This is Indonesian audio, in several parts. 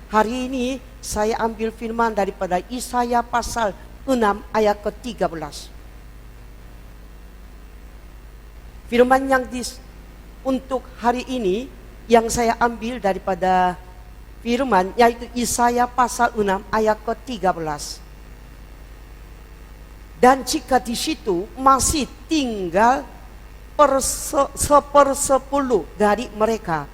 Hari ini saya ambil firman daripada Yesaya pasal 6 ayat ke-13. Firman yang untuk hari ini yang saya ambil daripada firman yaitu Yesaya pasal 6 ayat ke-13. Dan jika di situ masih tinggal sepersepuluh dari mereka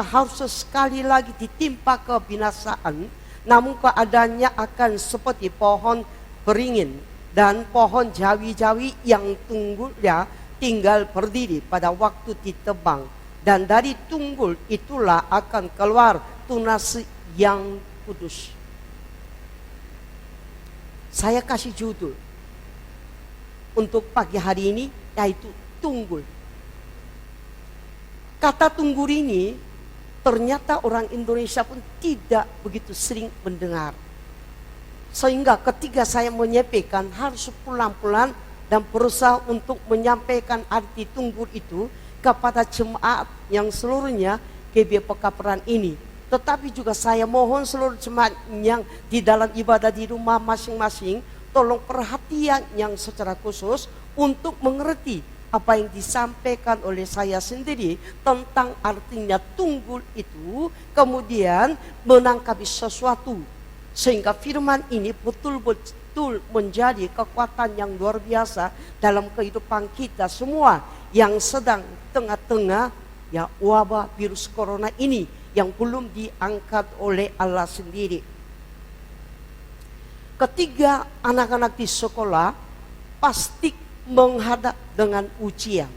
harus sekali lagi ditimpa kebinasaan, namun keadaannya akan seperti pohon beringin dan pohon jawi-jawi yang tunggulnya tinggal berdiri pada waktu ditebang, dan dari tunggul itulah akan keluar tunas yang kudus. Saya kasih judul untuk pagi hari ini yaitu tunggul. Kata tunggul ini ternyata orang Indonesia pun tidak begitu sering mendengar. Sehingga ketika saya menyampaikan harus pelan-pelan dan berusaha untuk menyampaikan arti tunggul itu kepada jemaat yang seluruhnya GB Pekabaran ini. Tetapi juga saya mohon seluruh jemaat yang di dalam ibadah di rumah masing-masing, tolong perhatian yang secara khusus untuk mengerti apa yang disampaikan oleh saya sendiri tentang artinya tunggul itu, kemudian menangkapi sesuatu sehingga firman ini betul-betul menjadi kekuatan yang luar biasa dalam kehidupan kita semua yang sedang tengah-tengah wabah virus corona ini yang belum diangkat oleh Allah sendiri. Ketika anak-anak di sekolah pasti menghadap dengan ujian,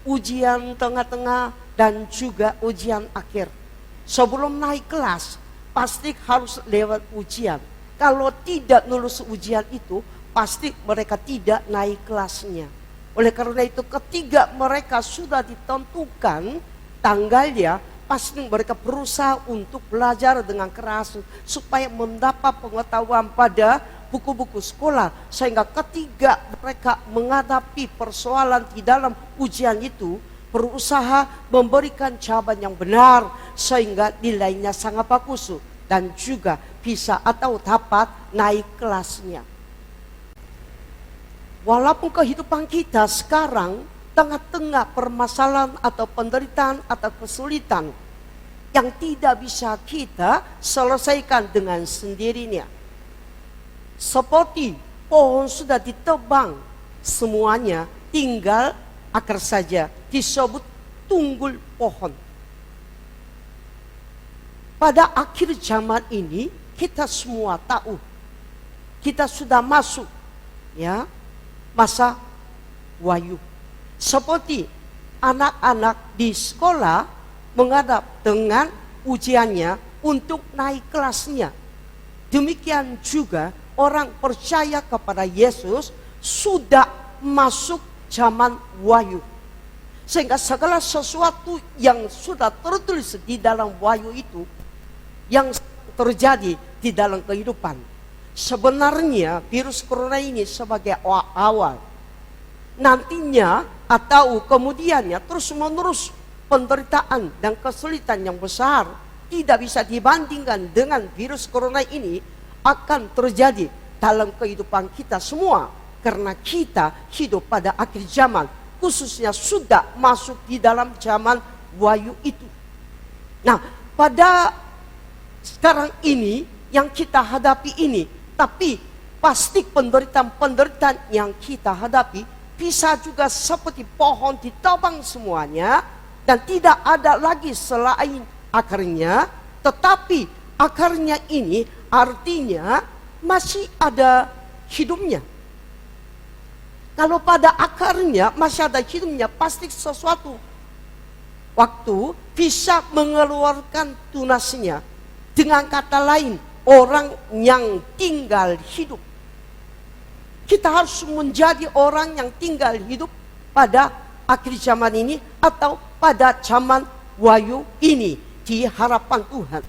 ujian tengah-tengah dan juga ujian akhir. Sebelum naik kelas pasti harus lewat ujian. Kalau tidak lulus ujian itu pasti mereka tidak naik kelasnya. Oleh karena itu ketika mereka sudah ditentukan tanggalnya, pasti mereka berusaha untuk belajar dengan keras supaya mendapat pengetahuan pada buku-buku sekolah, sehingga ketika mereka menghadapi persoalan di dalam ujian itu berusaha memberikan jawaban yang benar sehingga nilainya sangat bagus dan juga bisa atau dapat naik kelasnya. Walaupun kehidupan kita sekarang tengah-tengah permasalahan atau penderitaan atau kesulitan yang tidak bisa kita selesaikan dengan sendirinya. Seperti pohon sudah ditebang, semuanya tinggal akar saja, disebut tunggul pohon. Pada akhir zaman ini kita semua tahu, kita sudah masuk masa Wahyu. Seperti anak-anak di sekolah menghadap dengan ujiannya untuk naik kelasnya. Demikian juga orang percaya kepada Yesus sudah masuk zaman Wahyu. Sehingga segala sesuatu yang sudah tertulis di dalam Wahyu itu yang terjadi di dalam kehidupan. Sebenarnya virus corona ini sebagai awal. Nantinya atau kemudiannya terus-menerus penderitaan dan kesulitan yang besar tidak bisa dibandingkan dengan virus corona ini akan terjadi dalam kehidupan kita semua, karena kita hidup pada akhir zaman, khususnya sudah masuk di dalam zaman Wahyu itu. Nah, pada sekarang ini yang kita hadapi ini, tapi pasti penderitaan yang kita hadapi bisa juga seperti pohon ditebang semuanya dan tidak ada lagi selain akarnya, tetapi akarnya ini artinya masih ada hidupnya. Kalau pada akarnya masih ada hidupnya, pasti sesuatu waktu bisa mengeluarkan tunasnya. Dengan kata lain, orang yang tinggal hidup. Kita harus menjadi orang yang tinggal hidup pada akhir zaman ini atau pada zaman Wahyu ini di harapan Tuhan.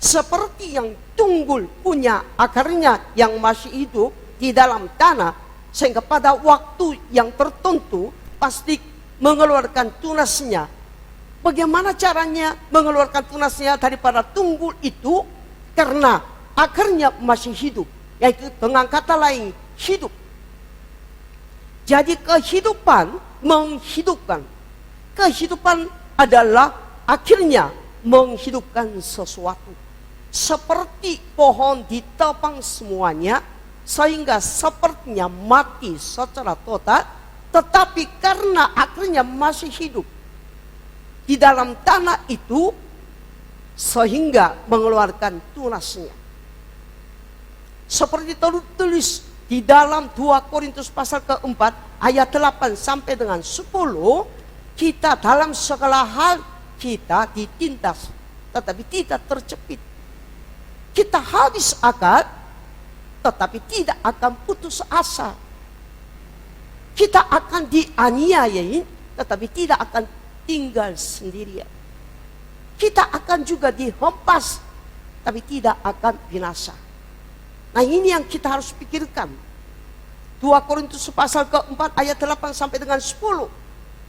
Seperti yang tunggul punya akarnya yang masih hidup di dalam tanah, sehingga pada waktu yang tertentu pasti mengeluarkan tunasnya. Bagaimana caranya mengeluarkan tunasnya daripada tunggul itu? Karena akarnya masih hidup, yaitu dengan kata lain hidup. Jadi kehidupan menghidupkan. Kehidupan adalah akhirnya menghidupkan sesuatu. Seperti pohon ditebang semuanya, sehingga sepertinya mati secara total, tetapi karena akhirnya masih hidup di dalam tanah itu, sehingga mengeluarkan tunasnya. Seperti tertulis di dalam 2 Korintus pasal keempat ayat 8 sampai dengan 10, kita dalam segala hal kita ditindas, tetapi tidak terjepit. Kita habis akal, tetapi tidak akan putus asa. Kita akan dianiayai, tetapi tidak akan tinggal sendirian. Kita akan juga dihempas, tapi tidak akan binasa. Nah, ini yang kita harus pikirkan. 2 Korintus pasal keempat ayat 8 sampai dengan 10.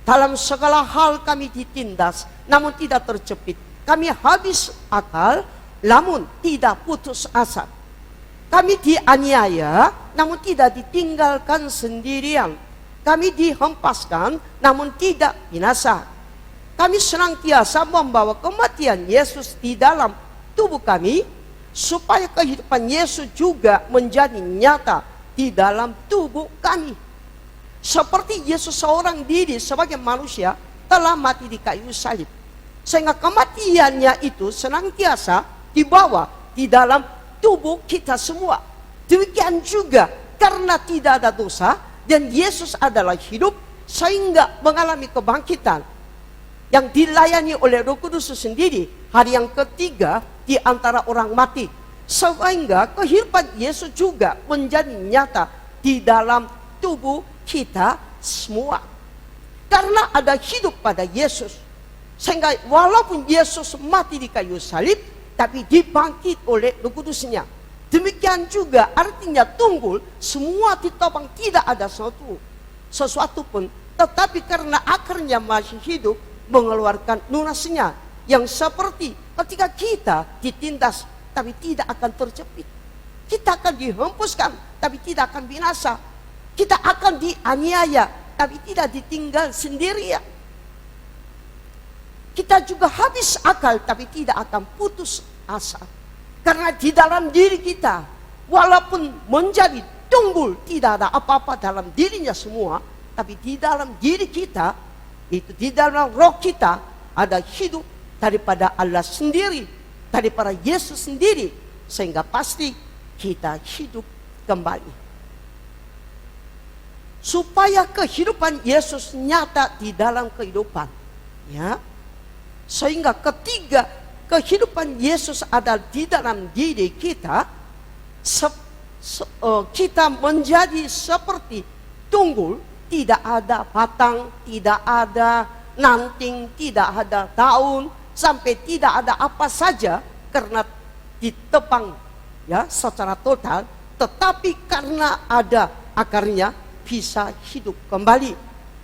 Dalam segala hal kami ditindas, namun tidak terjepit. Kami habis akal, namun tidak putus asa. Kami dianiaya, namun tidak ditinggalkan sendirian. Kami dihempaskan, namun tidak binasa. Kami senantiasa membawa kematian Yesus di dalam tubuh kami, supaya kehidupan Yesus juga menjadi nyata di dalam tubuh kami. Seperti Yesus seorang diri sebagai manusia telah mati di kayu salib, sehingga kematiannya itu senantiasa dibawa di dalam tubuh kita semua. Demikian juga karena tidak ada dosa dan Yesus adalah hidup, sehingga mengalami kebangkitan yang dilayani oleh Roh Kudus sendiri hari yang ketiga di antara orang mati, sehingga kehidupan Yesus juga menjadi nyata di dalam tubuh kita semua. Karena ada hidup pada Yesus, sehingga walaupun Yesus mati di kayu salib, tapi dibangkit oleh Roh Kudusnya. Demikian juga artinya tunggul semua ditopang, tidak ada sesuatu pun, tetapi karena akarnya masih hidup, mengeluarkan lunasnya, yang seperti ketika kita ditindas tapi tidak akan terjepit. Kita akan dihempuskan tapi tidak akan binasa. Kita akan dianiaya tapi tidak ditinggal sendirian. Kita juga habis akal tapi tidak akan putus asa. Karena di dalam diri kita, walaupun menjadi tunggul, tidak ada apa-apa dalam dirinya semua, tapi di dalam diri kita, itu di dalam roh kita ada hidup daripada Allah sendiri, daripada Yesus sendiri, sehingga pasti kita hidup kembali. Supaya kehidupan Yesus nyata di dalam kehidupan, ya, sehingga ketiga kehidupan Yesus ada di dalam diri kita, kita menjadi seperti tunggul, tidak ada batang, tidak ada nanting, tidak ada daun, sampai tidak ada apa saja karena ditebang ya secara total, tetapi karena ada akarnya bisa hidup kembali.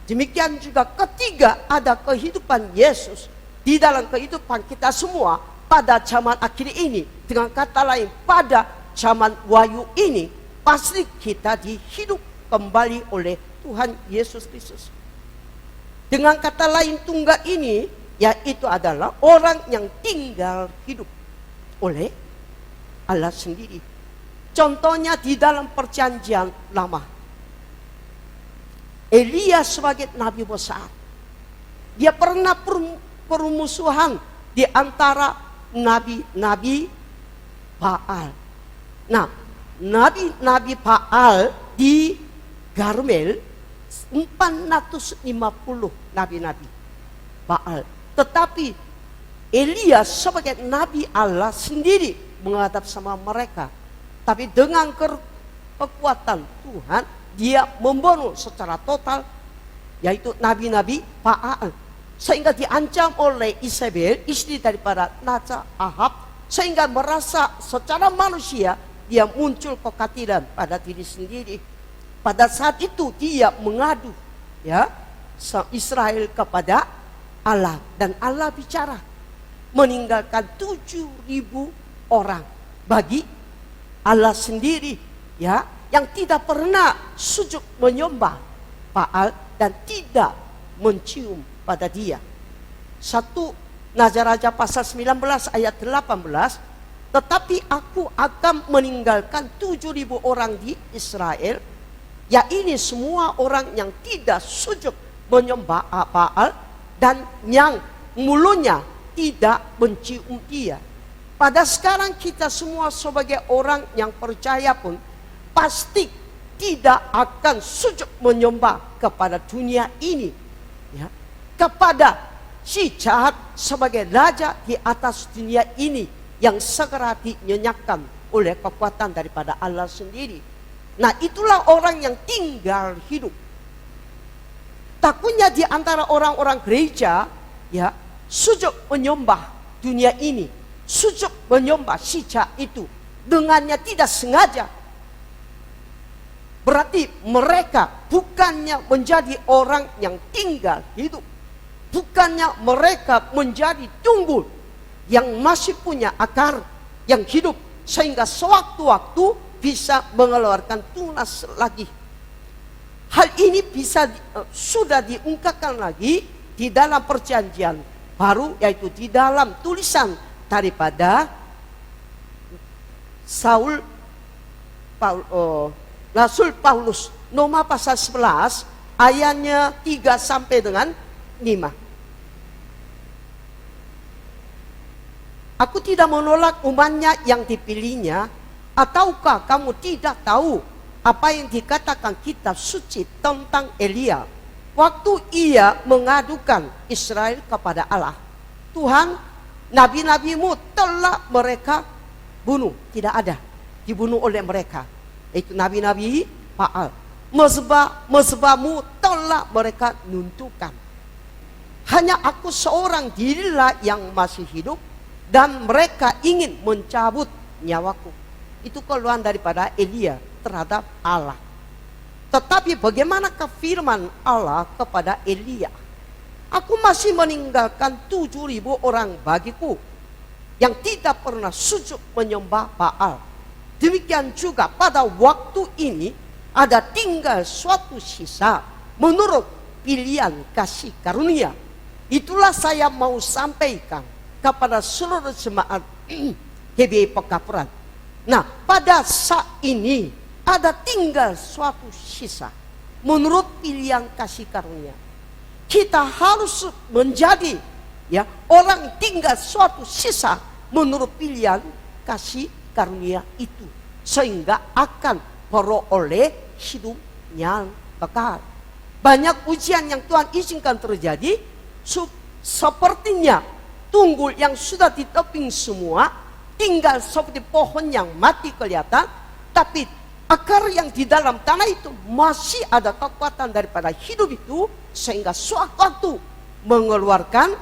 Demikian juga ketiga ada kehidupan Yesus di dalam kehidupan kita semua pada zaman akhir ini. Dengan kata lain, pada zaman wahyu ini pasti kita dihidup kembali oleh Tuhan Yesus Kristus. Dengan kata lain, tunggal ini yaitu adalah orang yang tinggal hidup oleh Allah sendiri. Contohnya di dalam perjanjian lama, Elia sebagai nabi besar, dia pernah permusuhan di antara nabi-nabi Baal. Nah, nabi-nabi Baal di Karmel 450 nabi-nabi Baal. Tetapi Elia sebagai nabi Allah sendiri menghadap sama mereka. Tapi dengan kekuatan Tuhan, dia membunuh secara total yaitu nabi-nabi Baal, sehingga diancam oleh Isabel, istri daripada Naja Ahab, sehingga merasa secara manusia dia muncul kekhawatiran pada diri sendiri. Pada saat itu dia mengadu ya Israel kepada Allah. Dan Allah bicara, meninggalkan 7.000 orang bagi Allah sendiri, ya, yang tidak pernah sujud menyembah Baal dan tidak mencium pada dia. 1 Nazaraja pasal 19 ayat 18, tetapi aku akan meninggalkan 7.000 orang di Israel, ya ini semua orang yang tidak sujud menyembah Baal dan yang mulutnya tidak mencium dia. Pada sekarang kita semua sebagai orang yang percaya pun pasti tidak akan sujud menyembah kepada dunia ini, ya, kepada si jahat sebagai raja di atas dunia ini yang segera dinyenyakkan oleh kekuatan daripada Allah sendiri. Nah, itulah orang yang tinggal hidup. Takutnya di antara orang-orang gereja, ya, sujud menyembah dunia ini, sujud menyembah si jahat itu dengannya tidak sengaja. Berarti mereka bukannya menjadi orang yang tinggal hidup, bukannya mereka menjadi tunggul yang masih punya akar yang hidup sehingga sewaktu-waktu bisa mengeluarkan tunas lagi. Hal ini sudah diungkapkan lagi di dalam perjanjian baru, yaitu di dalam tulisan daripada Rasul Paulus, Roma pasal 11 ayatnya 3 sampai dengan 5. Aku tidak menolak umatnya yang dipilihnya. Ataukah kamu tidak tahu apa yang dikatakan kitab suci tentang Elia waktu ia mengadukan Israel kepada Allah? Tuhan, nabi-nabimu telah mereka bunuh. Tidak ada, dibunuh oleh mereka, itu nabi-nabi Baal. Mezbahmu telah mereka nuntukkan. Hanya aku seorang dirilah yang masih hidup, dan mereka ingin mencabut nyawaku. Itu keluhan daripada Elia terhadap Allah. Tetapi bagaimanakah firman Allah kepada Elia? Aku masih meninggalkan 7.000 orang bagiku yang tidak pernah sujud menyembah Baal. Demikian juga pada waktu ini ada tinggal suatu sisa menurut pilihan kasih karunia. Itulah saya mau sampaikan kepada seluruh jemaat GBI Pekapuran. Nah, pada saat ini ada tinggal suatu sisa menurut pilihan kasih karunia. Kita harus menjadi, ya, orang tinggal suatu sisa menurut pilihan kasih karunia itu, sehingga akan beroleh hidup yang kekal. Banyak ujian yang Tuhan izinkan terjadi, sepertinya tunggul yang sudah ditebing semua tinggal seperti pohon yang mati kelihatan, tapi akar yang di dalam tanah itu masih ada kekuatan daripada hidup itu, sehingga suatu waktu mengeluarkan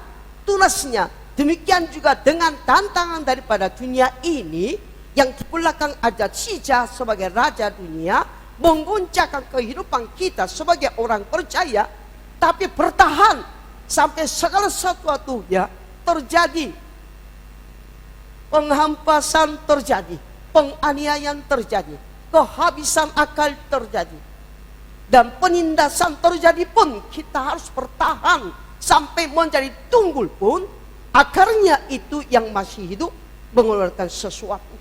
tunasnya. Demikian juga dengan tantangan daripada dunia ini, yang di belakang ada si jahat sebagai raja dunia, mengguncangkan kehidupan kita sebagai orang percaya, tapi bertahan sampai segala sesuatunya terjadi. Penghampasan terjadi, penganiayaan terjadi, kehabisan akal terjadi, dan penindasan terjadi pun kita harus bertahan sampai menjadi tunggul pun akarnya itu yang masih hidup mengeluarkan sesuatu.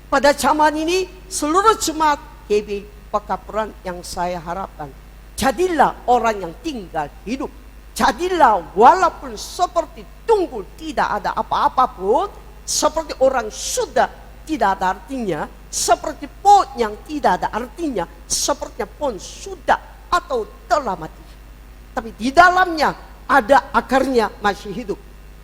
Pada zaman ini seluruh jemaat GBI Pekapuran yang saya harapkan, jadilah orang yang tinggal hidup. Jadilah walaupun seperti tunggul tidak ada apa-apa pun, seperti orang sudah tidak ada artinya, seperti pohon yang tidak ada artinya, sepertinya pohon sudah atau telah mati. Tapi di dalamnya ada akarnya masih hidup.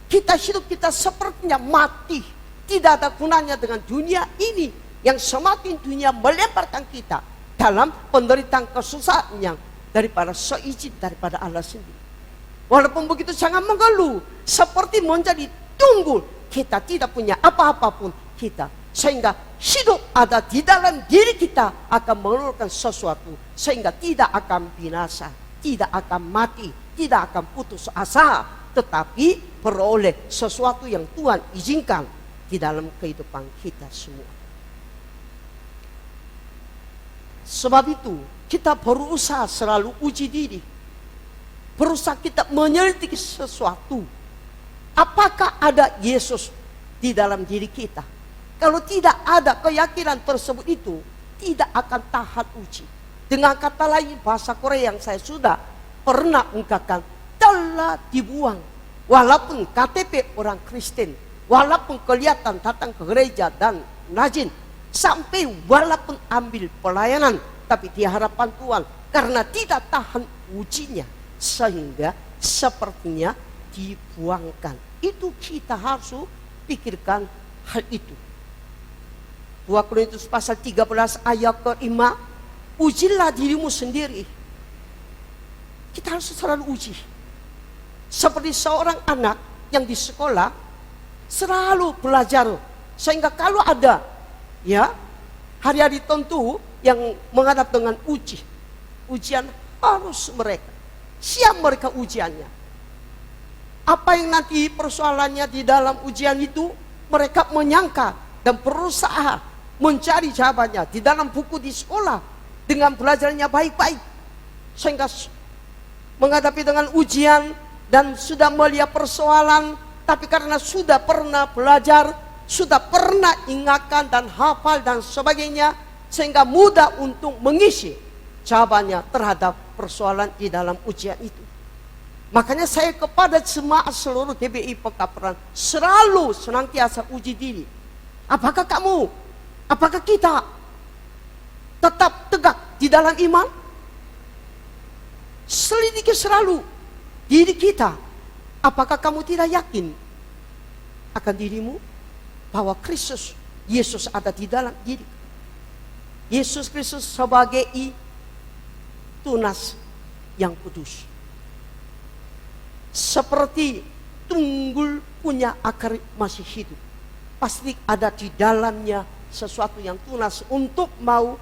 Kita hidup, kita sepertinya mati, tidak ada gunanya dengan dunia ini, yang semakin dunia melemparkan kita dalam penderitaan kesusahan yang daripada seizin daripada Allah sendiri. Walaupun begitu jangan mengeluh, seperti menjadi tunggul. Kita tidak punya apa-apa pun kita, sehingga hidup ada di dalam diri kita akan mengeluarkan sesuatu, sehingga tidak akan binasa, tidak akan mati, tidak akan putus asa. tetapi peroleh sesuatu yang Tuhan izinkan di dalam kehidupan kita semua. Sebab itu kita berusaha selalu uji diri, berusaha kita menyelidiki sesuatu. Apakah ada Yesus di dalam diri kita? Kalau tidak ada keyakinan tersebut, itu tidak akan tahan uji. Dengan kata lain, bahasa Korea yang saya sudah pernah ungkapkan, telah dibuang. Walaupun KTP orang Kristen, walaupun kelihatan datang ke gereja dan rajin, sampai walaupun ambil pelayanan, tapi di hadapan Tuhan, karena tidak tahan ujinya, sehingga sepertinya dibuangkan. Itu kita harus pikirkan hal itu. 2 Korintus pasal 13 ayat ke-5, ujilah dirimu sendiri. Kita harus selalu uji. Seperti seorang anak yang di sekolah selalu belajar, sehingga kalau ada hari-hari tentu yang menghadap dengan ujian, harus mereka siap mereka ujiannya. Apa yang nanti persoalannya di dalam ujian itu, mereka menyangka dan berusaha mencari jawabannya di dalam buku di sekolah dengan belajarnya baik-baik, sehingga menghadapi dengan ujian dan sudah melihat persoalan, tapi karena sudah pernah belajar, sudah pernah ingatkan dan hafal dan sebagainya, sehingga mudah untuk mengisi jawabannya terhadap persoalan di dalam ujian itu. Makanya saya kepada jemaat seluruh GBI Pekaparan selalu senantiasa uji diri. Apakah kamu, apakah kita tetap tegak di dalam iman? Selidiki selalu diri kita. Apakah kamu tidak yakin akan dirimu bahwa Kristus Yesus ada di dalam diri? Yesus Kristus sebagai tunas yang kudus, seperti tunggul punya akar masih hidup, pasti ada di dalamnya sesuatu yang tunas untuk mau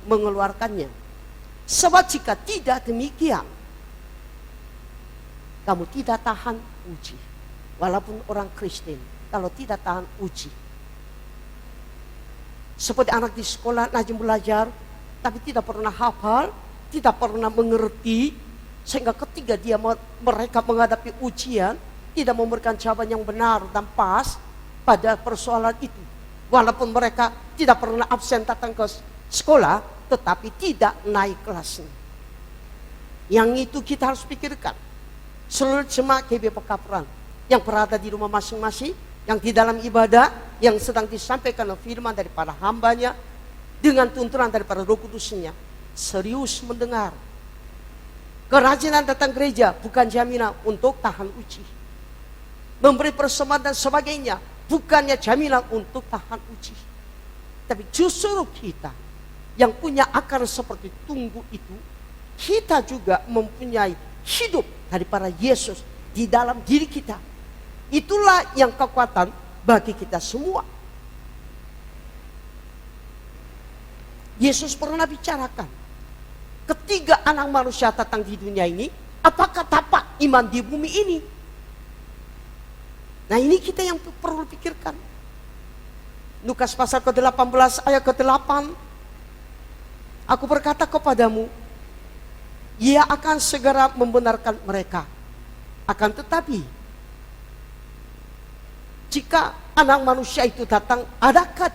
mengeluarkannya. Sebab jika tidak demikian, kamu tidak tahan uji. Walaupun orang Kristen, kalau tidak tahan uji, seperti anak di sekolah rajin belajar, tapi tidak pernah hafal, tidak pernah mengerti, sehingga ketika mereka menghadapi ujian, tidak memberikan jawaban yang benar dan pas pada persoalan itu. Walaupun mereka tidak pernah absen datang ke sekolah, tetapi tidak naik kelasnya. Yang itu kita harus pikirkan. Seluruh jemaat GB Pekaparan yang berada di rumah masing-masing, yang di dalam ibadah, yang sedang disampaikan firman daripada hambanya, dengan tuntunan daripada Roh Kudusnya, serius mendengar. Kerajinan datang gereja bukan jaminan untuk tahan uji. Memberi persembahan dan sebagainya bukannya jaminan untuk tahan uji. Tapi justru kita yang punya akar seperti tunggu itu, kita juga mempunyai hidup daripada Yesus di dalam diri kita. Itulah yang kekuatan bagi kita semua. Yesus pernah bicarakan, ketiga anak manusia datang di dunia ini, apakah dapat iman di bumi ini? Nah, ini kita yang perlu pikirkan. Lukas pasal ke-18 ayat ke-8, aku berkata kepadamu, ia akan segera membenarkan mereka. Akan tetapi, jika anak manusia itu datang, adakah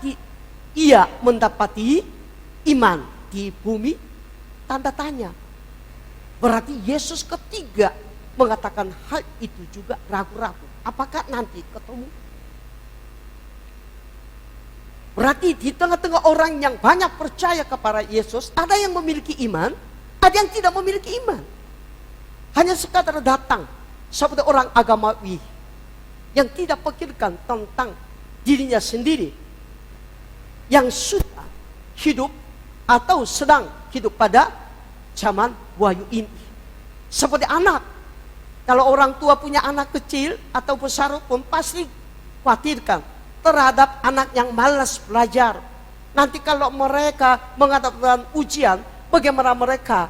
ia mendapati iman di bumi? Tanda tanya. Berarti Yesus ketiga mengatakan hal itu juga ragu-ragu. Apakah nanti ketemu? Berarti di tengah-tengah orang yang banyak percaya kepada Yesus, ada yang memiliki iman, ada yang tidak memiliki iman. Hanya sekadar datang seperti orang agamawi yang tidak pikirkan tentang dirinya sendiri, yang sudah hidup atau sedang hidup pada zaman wahyu ini. Seperti anak, kalau orang tua punya anak kecil atau besar pun pasti khawatirkan terhadap anak yang malas belajar. Nanti kalau mereka menghadapkan ujian, bagaimana mereka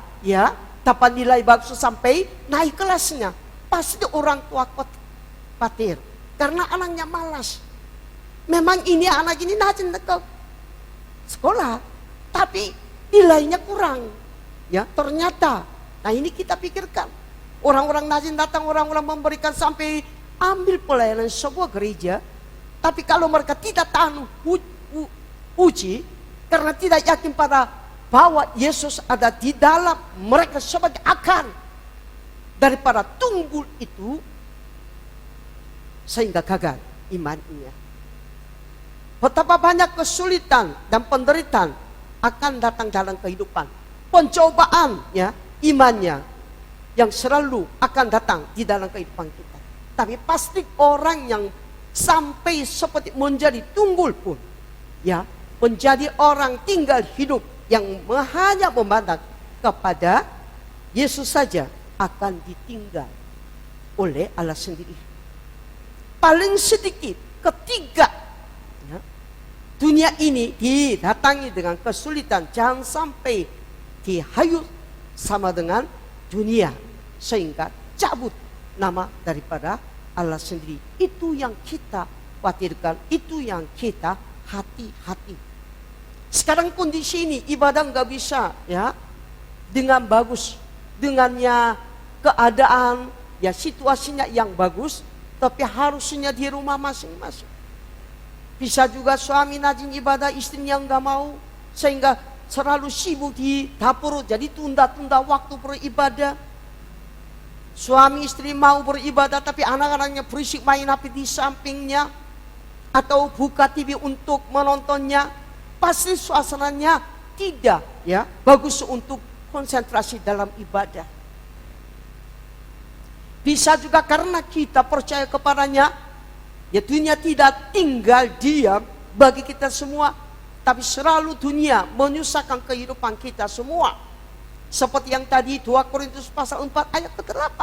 dapat nilai bagus sampai naik kelasnya. pasti orang tua khawatir karena anaknya malas. Memang ini anak ini rajin ke sekolah, tapi nilainya kurang. Ya, ternyata. Nah, ini kita pikirkan. Orang-orang rajin datang, orang-orang memberikan sampai ambil pelayanan sebuah gereja, tapi kalau mereka tidak tahan uji karena tidak yakin pada bahwa Yesus ada di dalam mereka sebagai akar daripada tunggul itu, sehingga gagal imannya. Betapa banyak kesulitan dan penderitaan akan datang dalam kehidupan. Pencobaan ya, imannya yang selalu akan datang di dalam kehidupan kita. Tapi pasti orang yang sampai seperti menjadi tunggul pun, ya, menjadi orang tinggal hidup yang hanya memandang kepada Yesus saja, akan ditinggal oleh Allah sendiri. Paling sedikit ketika ya, dunia ini didatangi dengan kesulitan, jangan sampai dihayut sama dengan dunia sehingga cabut nama daripada Allah sendiri. Itu yang kita khawatirkan, itu yang kita hati-hati. Sekarang kondisi ini ibadah nggak bisa ya dengan bagus, dengannya keadaan ya situasinya yang bagus, tapi harusnya di rumah masing-masing. Bisa juga suami rajin ibadah, istrinya nggak mau, sehingga selalu sibuk di dapur, jadi tunda-tunda waktu beribadah. Suami istri mau beribadah, tapi anak-anaknya berisik main HP di sampingnya, atau buka TV untuk menontonnya. Pasti suasananya tidak ya bagus untuk konsentrasi dalam ibadah. Bisa juga karena kita percaya kepadanya, ya dunia tidak tinggal diam bagi kita semua, tapi selalu dunia menyusahkan kehidupan kita semua. Seperti yang tadi 2 Korintus pasal 4 ayat ke-8.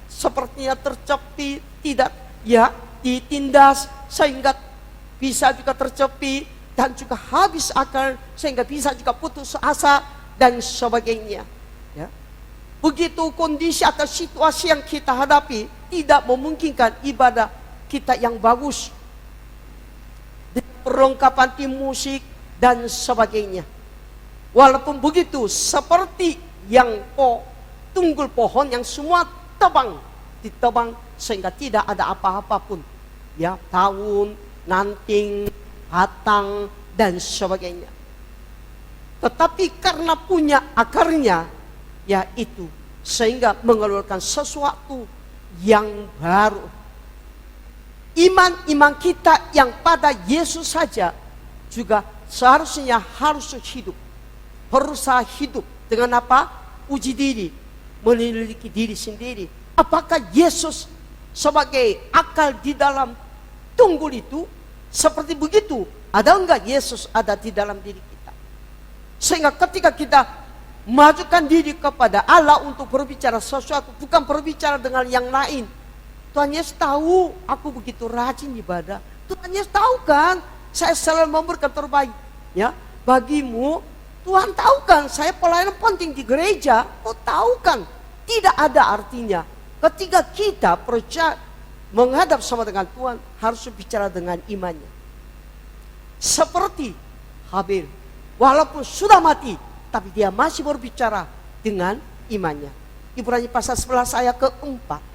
Sepertinya tercepi, tidak ya ditindas sehingga bisa juga tercepi, dan juga habis akal sehingga bisa juga putus asa dan sebagainya. Ya. Begitu kondisi atau situasi yang kita hadapi tidak memungkinkan ibadah kita yang bagus, perlengkapan tim musik dan sebagainya. Walaupun begitu, seperti yang tunggul pohon yang semua ditebang sehingga tidak ada apa-apa pun, ya, daun, nanting, batang dan sebagainya. Tetapi karena punya akarnya, yaitu sehingga mengeluarkan sesuatu yang baru. Iman kita yang pada Yesus saja juga seharusnya harus hidup, berusaha hidup dengan apa? Uji diri, menyelidiki diri sendiri. Apakah Yesus sebagai akal di dalam tunggul itu seperti begitu? Ada enggak Yesus ada di dalam diri kita? Sehingga ketika kita majukan diri kepada Allah untuk berbicara sesuatu, bukan berbicara dengan yang lain. Tuhan Yesus tahu aku begitu rajin ibadah. Tuhan Yesus tahu kan saya selalu memberikan terbaik ya bagimu. Tuhan tahu kan saya pelayanan penting di gereja. Oh tahu kan, tidak ada artinya ketika kita percaya menghadap sama dengan Tuhan harus bicara dengan imannya. Seperti Habil, walaupun sudah mati, tapi dia masih berbicara dengan imannya. Ibrani pasal 11 ayat ke-4.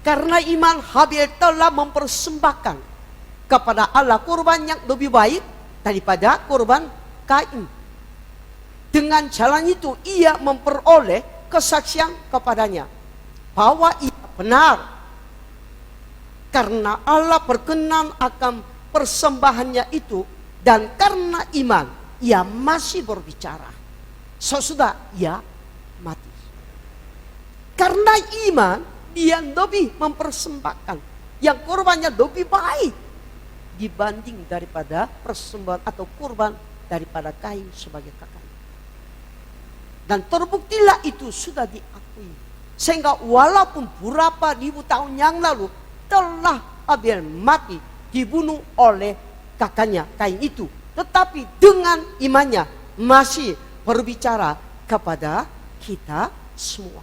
Karena iman Habil telah mempersembahkan kepada Allah kurban yang lebih baik daripada kurban Kain. Dengan jalan itu ia memperoleh kesaksian kepadanya bahwa ia benar. Karena Allah berkenan akan persembahannya itu, dan karena iman ia masih berbicara sesudah ia mati. Karena iman dia lebih mempersembahkan yang kurbannya lebih baik dibanding daripada persembahan atau kurban daripada Kain sebagai kakaknya. Dan terbuktilah itu sudah diakui, sehingga walaupun beberapa ribu tahun yang lalu telah Habil mati dibunuh oleh kakaknya Kain itu, tetapi dengan imannya masih berbicara kepada kita semua.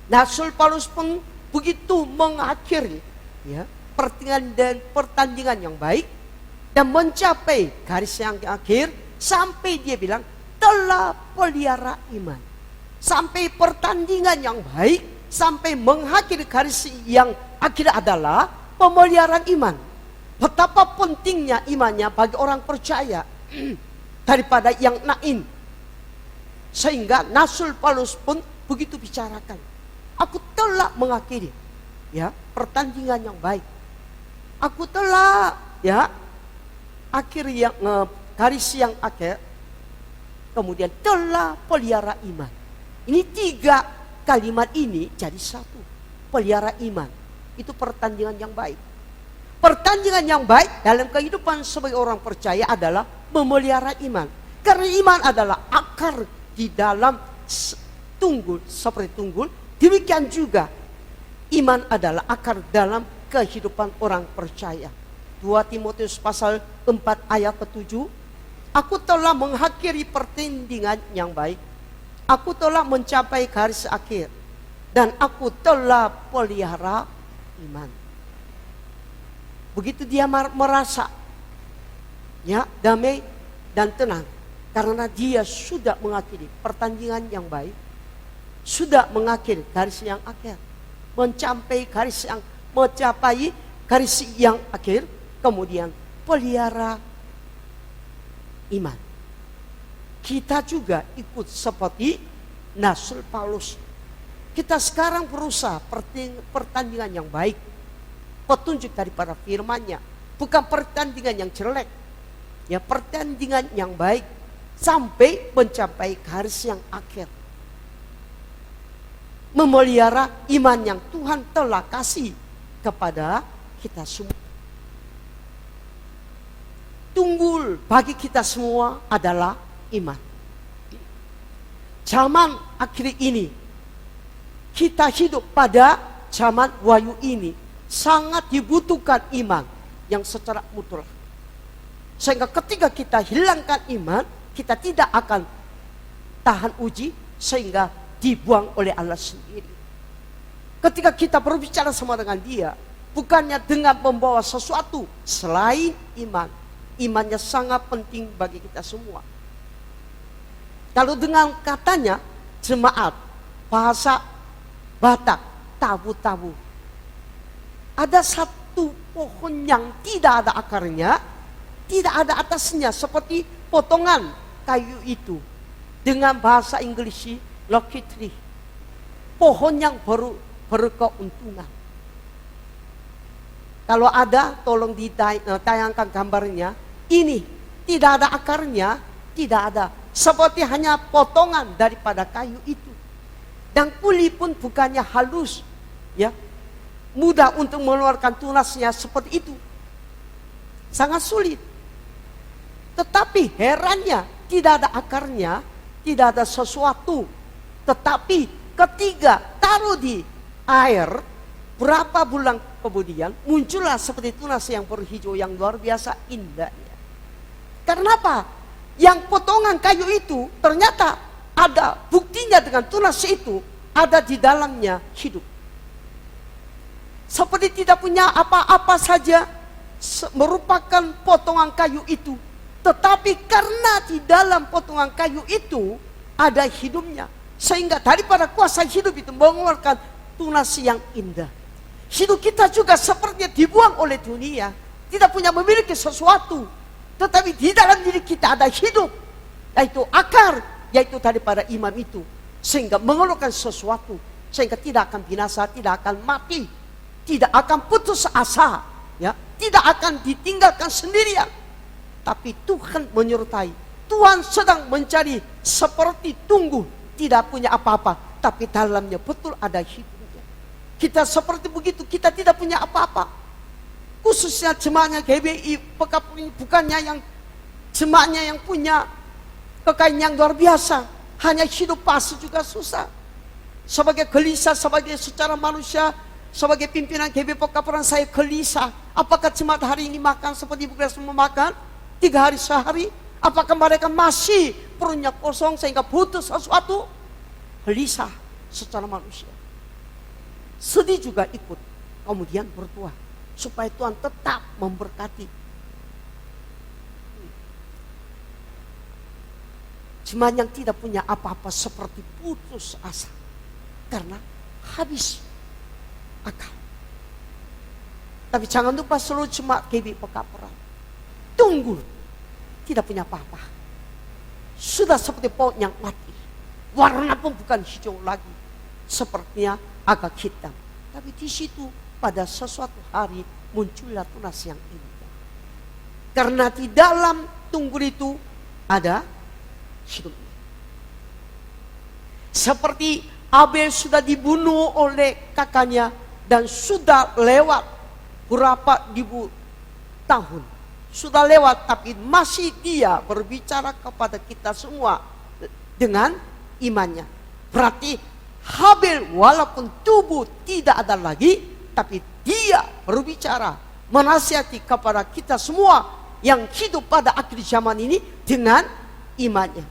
Rasul Paulus pun begitu mengakhiri ya, pertandingan yang baik dan mencapai garis yang akhir sampai dia bilang telah pelihara iman. Sampai pertandingan yang baik, sampai mengakhiri garis yang akhir adalah pemeliharaan iman. Betapa pentingnya imannya bagi orang percaya daripada yang lain. Sehingga Rasul Paulus pun begitu bicarakan. Aku telah mengakhiri ya pertandingan yang baik. Aku telah ya akhir yang garis yang akhir. Kemudian telah pelihara iman. Ini 3 kalimat ini jadi satu. Pelihara iman. Itu pertandingan yang baik. Pertandingan yang baik dalam kehidupan sebagai orang percaya adalah memelihara iman. Karena iman adalah akar di dalam tunggul, seperti tunggul. Demikian juga iman adalah akar dalam kehidupan orang percaya. 2 Timotius pasal 4 ayat ke-7. Aku telah mengakhiri pertandingan yang baik. Aku telah mencapai garis akhir. Dan aku telah pelihara iman. Begitu dia merasa ya damai dan tenang. Karena dia sudah mengakhiri pertandingan yang baik. Sudah mengakhiri garis yang akhir. Mencapai garis yang akhir. Kemudian pelihara iman. Kita juga ikut seperti Rasul Paulus. Kita sekarang berusaha pertandingan yang baik. Petunjuk daripada firman-Nya. Bukan pertandingan yang jelek. Ya, pertandingan yang baik. Sampai mencapai garis yang akhir. Memelihara iman yang Tuhan telah kasih kepada kita semua. Tunggul bagi kita semua adalah iman. Zaman akhir ini, kita hidup pada zaman wahyu ini, sangat dibutuhkan iman yang secara mutlak. Sehingga ketika kita hilangkan iman, kita tidak akan tahan uji sehingga dibuang oleh Allah sendiri. Ketika kita berbicara sama dengan Dia, bukannya dengan membawa sesuatu selain iman. Imannya sangat penting bagi kita semua. Kalau dengan katanya jemaat, bahasa Batak, tabu-tabu. Ada satu pohon yang tidak ada akarnya, tidak ada atasnya, seperti potongan kayu itu. Dengan bahasa Inggris, lucky tree. Pohon yang berkeuntungan. Kalau ada, tolong ditayangkan gambarnya. Ini tidak ada akarnya, tidak ada. Seperti hanya potongan daripada kayu itu. Dan kulit pun bukannya halus, ya, mudah untuk mengeluarkan tunasnya seperti itu. Sangat sulit. Tetapi herannya, tidak ada akarnya, tidak ada sesuatu. Tetapi ketika taruh di air, berapa bulan kemudian muncullah seperti tunas yang berhijau yang luar biasa indahnya. Karena apa? Yang potongan kayu itu ternyata ada buktinya dengan tunas itu ada di dalamnya hidup. Seperti tidak punya apa-apa saja merupakan potongan kayu itu. Tetapi karena di dalam potongan kayu itu ada hidupnya. Sehingga daripada kuasa hidup itu mengeluarkan tunas yang indah. Hidup kita juga sepertinya dibuang oleh dunia. Tidak punya memiliki sesuatu. Tetapi di dalam diri kita ada hidup. Yaitu akar. Yaitu daripada iman itu. Sehingga mengeluarkan sesuatu. Sehingga tidak akan binasa. Tidak akan mati. Tidak akan putus asa. Ya, tidak akan ditinggalkan sendirian. Tapi Tuhan menyertai. Tuhan sedang mencari seperti tunggu. Tidak punya apa-apa. Tapi dalamnya betul ada hidupnya. Kita seperti begitu. Kita tidak punya apa-apa. Khususnya jemaahnya GBI, bukannya yang jemaahnya yang punya kekayaan yang luar biasa. Hanya hidup pasif juga susah. Sebagai gelisah, sebagai secara manusia, sebagai pimpinan GBI Pekapuran saya gelisah. Apakah jemaat hari ini makan seperti Ibu Grace memakan 3 hari sehari? Apakah mereka masih perutnya kosong sehingga butuh sesuatu? gelisah secara manusia. Sedih juga ikut, kemudian berdoa supaya Tuhan tetap memberkati. Jemaat yang tidak punya apa-apa seperti putus asa karena habis akal. Tapi jangan lupa seluruh jemaat GB Pekaparan, tunggu, tidak punya apa-apa. Sudah seperti pohon yang mati, warna pun bukan hijau lagi, sepertinya agak hitam. Tapi di situ pada sesuatu hari muncullah tunas yang indah. Karena di dalam tunggu itu ada hidup. Seperti Abel sudah dibunuh oleh kakaknya dan sudah lewat berapa ribu tahun. Sudah lewat, tapi masih dia berbicara kepada kita semua dengan imannya. Berarti Habel walaupun tubuh tidak ada lagi, tapi dia berbicara, menasihati kepada kita semua yang hidup pada akhir zaman ini dengan imannya.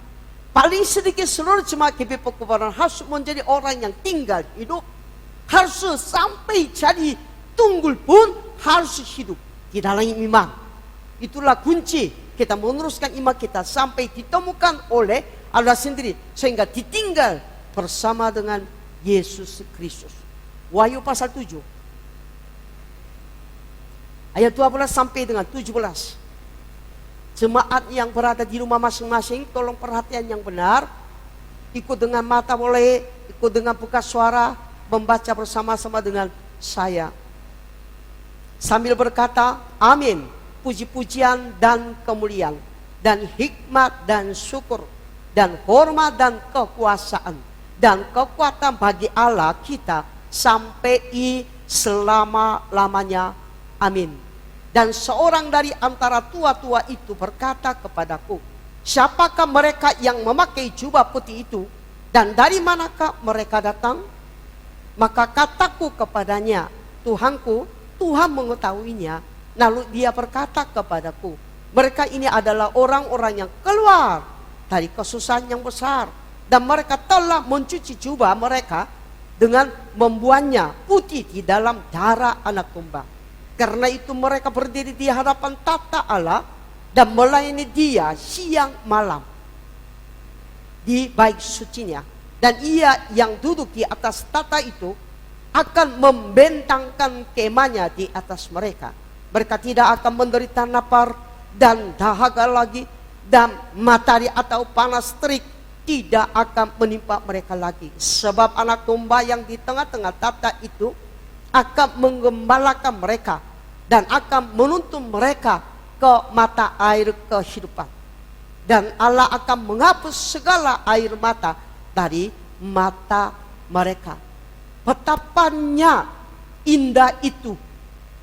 Paling sedikit seluruh jemaat GB Pekaparan harus menjadi orang yang tinggal hidup. Harus sampai jadi tunggul pun harus hidup di dalam iman. Itulah kunci kita meneruskan iman kita sampai ditemukan oleh Allah sendiri. Sehingga ditinggal bersama dengan Yesus Kristus. Wahyu pasal 7. Ayat 12 sampai dengan 17. Jemaat yang berada di rumah masing-masing, tolong perhatian yang benar. Ikut dengan mata boleh, ikut dengan buka suara, membaca bersama-sama dengan saya. Sambil berkata, amin, puji-pujian dan kemuliaan, dan hikmat dan syukur, dan hormat dan kekuasaan, dan kekuatan bagi Allah kita sampai selama-lamanya. Amin. Dan seorang dari antara tua-tua itu berkata kepadaku, siapakah mereka yang memakai jubah putih itu, dan dari manakah mereka datang? Maka kataku kepadanya, Tuhanku, Tuhan mengetahuinya. Lalu dia berkata kepadaku, mereka ini adalah orang-orang yang keluar dari kesusahan yang besar, dan mereka telah mencuci jubah mereka dengan membuangnya putih di dalam darah anak domba. Karena itu mereka berdiri di hadapan tata Allah dan melayani dia siang malam di bait sucinya. Dan ia yang duduk di atas tata itu akan membentangkan kemahnya di atas mereka. Mereka tidak akan menderita lapar dan dahaga lagi, dan matahari atau panas terik tidak akan menimpa mereka lagi. Sebab anak domba yang di tengah-tengah tata itu akan menggembalakan mereka dan akan menuntun mereka ke mata air kehidupan. Dan Allah akan menghapus segala air mata dari mata mereka. Betapanya indah itu,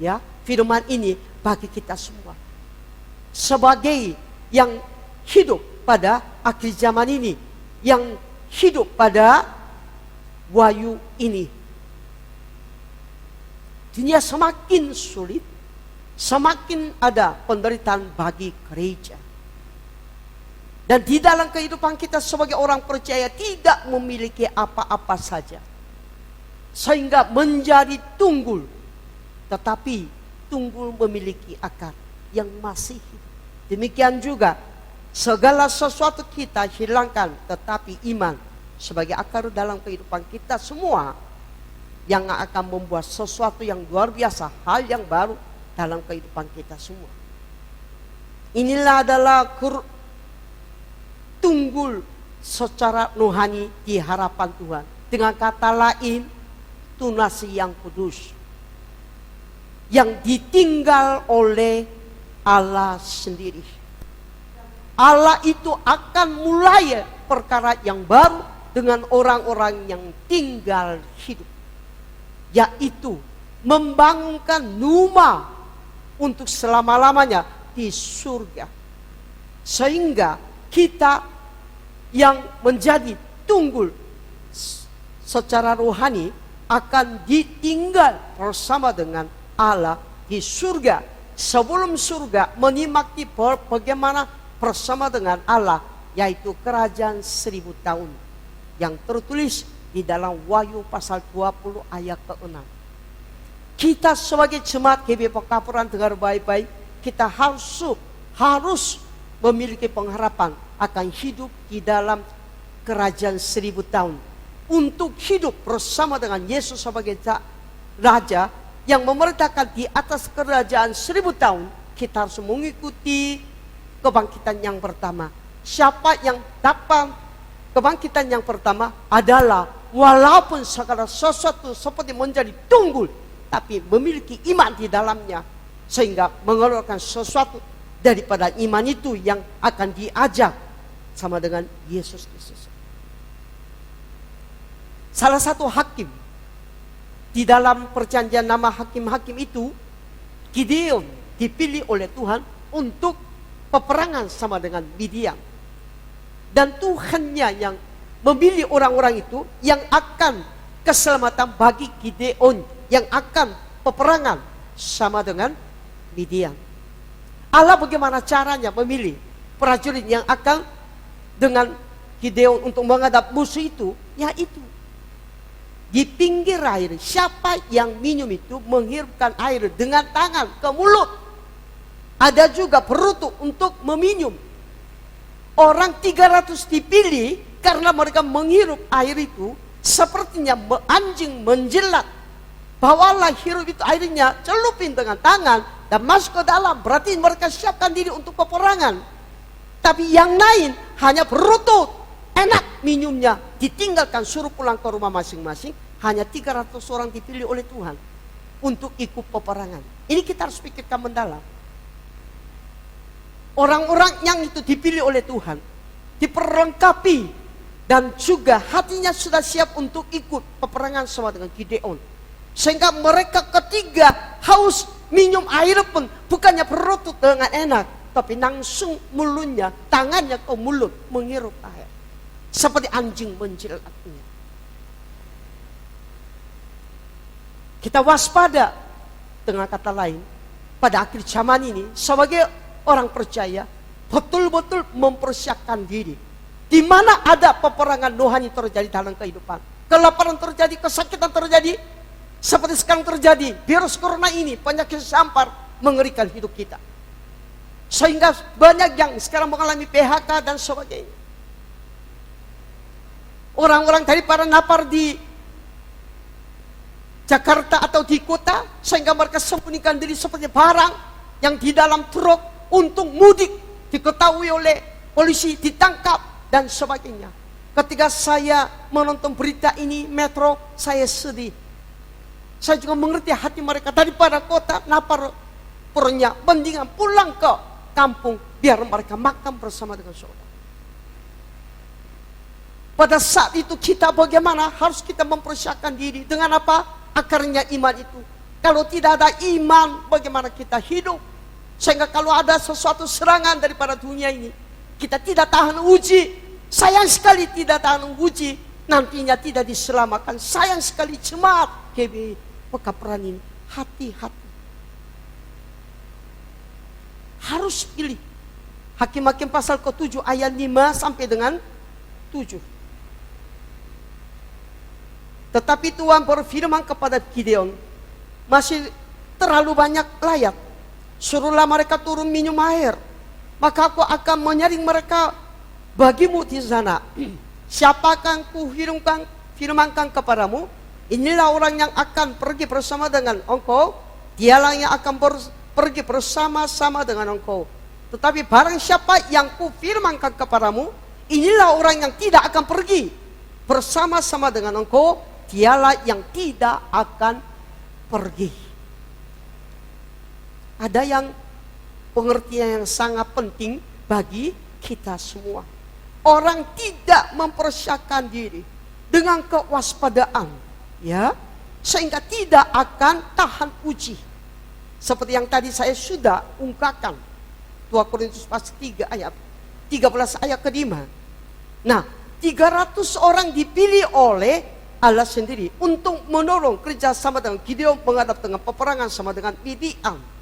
ya, firman ini bagi kita semua. Sebagai yang hidup pada akhir zaman ini, yang hidup pada wahyu ini. Dunia semakin sulit, semakin ada penderitaan bagi gereja. Dan di dalam kehidupan kita sebagai orang percaya tidak memiliki apa-apa saja, sehingga menjadi tunggul. Tetapi tunggul memiliki akar yang masih hidup. Demikian juga segala sesuatu kita hilangkan, tetapi iman sebagai akar dalam kehidupan kita semua, yang akan membuat sesuatu yang luar biasa, hal yang baru dalam kehidupan kita semua. Inilah adalah tunggul secara rohani di harapan Tuhan. Dengan kata lain, tunas yang kudus, yang ditinggal oleh Allah sendiri. Allah itu akan mulai perkara yang baru dengan orang-orang yang tinggal hidup, yaitu membangunkan rumah untuk selama-lamanya di surga. Sehingga kita yang menjadi tunggul secara rohani akan ditinggal bersama dengan Allah di surga. Sebelum surga menikmati bagaimana bersama dengan Allah, yaitu kerajaan 1000 tahun. yang tertulis di dalam Wahyu pasal 20 ayat ke-6. Kita sebagai jemaat GBI Pekapuran, dengar baik-baik, kita harus memiliki pengharapan akan hidup di dalam kerajaan 1000 tahun. Untuk hidup bersama dengan Yesus sebagai Raja yang memerintahkan di atas kerajaan 1000 tahun, kita harus mengikuti kebangkitan yang pertama. Siapa yang dapat kebangkitan yang pertama adalah walaupun segala sesuatu seperti menjadi tunggul, tapi memiliki iman di dalamnya, sehingga mengeluarkan sesuatu daripada iman itu yang akan diajak sama dengan Yesus Kristus. Salah satu hakim di dalam perjanjian, nama hakim-hakim itu Gideon, dipilih oleh Tuhan untuk peperangan sama dengan Midian. Dan Tuhannya yang memilih orang-orang itu yang akan keselamatan bagi Gideon, yang akan peperangan sama dengan Midian. Allah bagaimana caranya memilih prajurit yang akan dengan Gideon untuk menghadap musuh itu? Yaitu di pinggir air, siapa yang minum itu menghirupkan air dengan tangan ke mulut. Ada juga perut untuk meminum. Orang 300 dipilih karena mereka menghirup air itu sepertinya anjing menjilat. Bawalah hirup itu airnya, celupin dengan tangan dan masuk ke dalam. Berarti mereka siapkan diri untuk peperangan. Tapi yang lain hanya berlutut, enak minumnya, ditinggalkan, suruh pulang ke rumah masing-masing. Hanya 300 orang dipilih oleh Tuhan untuk ikut peperangan. Ini kita harus pikirkan mendalam. Orang-orang yang itu dipilih oleh Tuhan, diperlengkapi, dan juga hatinya sudah siap untuk ikut peperangan sama dengan Gideon. Sehingga mereka ketiga haus minum air pun bukannya berlutut dengan enak, tapi langsung mulutnya, tangannya ke mulut menghirup air. Seperti anjing menjilatnya. Kita waspada, dengan kata lain, pada akhir zaman ini sebagai orang percaya betul-betul mempersiapkan diri. Di mana ada peperangan rohani terjadi dalam kehidupan, kelaparan terjadi, kesakitan terjadi, seperti sekarang terjadi virus corona ini, penyakit sampar mengerikan hidup kita. Sehingga banyak yang sekarang mengalami PHK dan sebagainya. Orang-orang daripada napar di Jakarta atau di kota, sehingga mereka sembunyikan diri seperti barang yang di dalam truk untuk mudik, diketahui oleh polisi, ditangkap dan sebagainya. Ketika saya menonton berita ini Metro, saya sedih. Saya juga mengerti hati mereka, daripada kota napar pernya, mendingan pulang ke kampung biar mereka makan bersama dengan saudara. Pada saat itu kita bagaimana? Harus kita mempersiapkan diri dengan apa? Akarnya iman itu. Kalau tidak ada iman, bagaimana kita hidup? Sehingga kalau ada sesuatu serangan daripada dunia ini, kita tidak tahan uji. Sayang sekali tidak tahan uji, nantinya tidak diselamatkan. Sayang sekali jemaat GBI Pekapuran ini, hati-hati. Harus pilih. Hakim-hakim pasal ke-7 ayat 5 sampai dengan 7. Tetapi Tuhan berfirman kepada Gideon, masih terlalu banyak layak. Suruhlah mereka turun minum air, maka aku akan menyaring mereka bagimu di sana. Siapakah ku firmankan kepadamu? Inilah orang yang akan pergi bersama dengan engkau, dialah yang akan pergi bersama-sama dengan engkau. Tetapi barang siapa yang ku firmankan kepadamu, inilah orang yang tidak akan pergi bersama-sama dengan engkau, dialah yang tidak akan pergi. Ada yang pengertian yang sangat penting bagi kita semua. Orang tidak mempersiapkan diri dengan kewaspadaan, ya, sehingga tidak akan tahan uji. Seperti yang tadi saya sudah ungkapkan, 2 Korintus pasal 3 ayat 13 ayat ke-5. Nah, 300 orang dipilih oleh Allah sendiri untuk menolong kerjasama dengan Gideon menghadap dengan peperangan sama dengan Midian.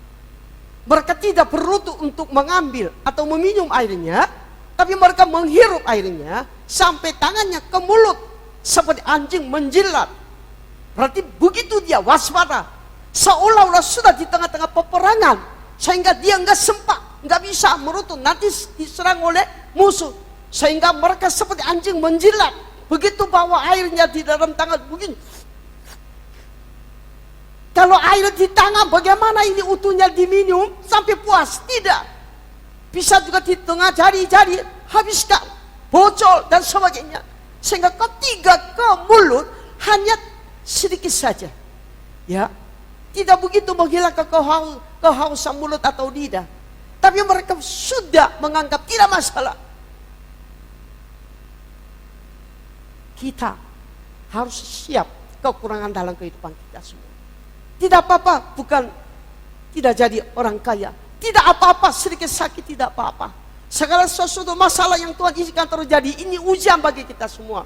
Mereka tidak berlutut untuk mengambil atau meminum airnya, tapi mereka menghirup airnya sampai tangannya ke mulut seperti anjing menjilat. Berarti begitu dia waspada, seolah-olah sudah di tengah-tengah peperangan, sehingga dia nggak sempat, nggak bisa merutu, nanti diserang oleh musuh, sehingga mereka seperti anjing menjilat. Begitu bawa airnya di dalam tangan begini. Kalau air di tangan, bagaimana ini utuhnya diminum sampai puas? Tidak. Bisa juga di tengah jari-jari habiskan, bocor dan sebagainya. Sehingga ketika ke mulut hanya sedikit saja. Ya, tidak begitu menghilangkan kehausan mulut atau lidah. Tapi mereka sudah menganggap tidak masalah. Kita harus siap kekurangan dalam kehidupan kita semua. Tidak apa-apa, bukan tidak jadi orang kaya. Tidak apa-apa, sedikit sakit tidak apa-apa. Segala sesuatu masalah yang Tuhan izinkan terjadi, ini ujian bagi kita semua.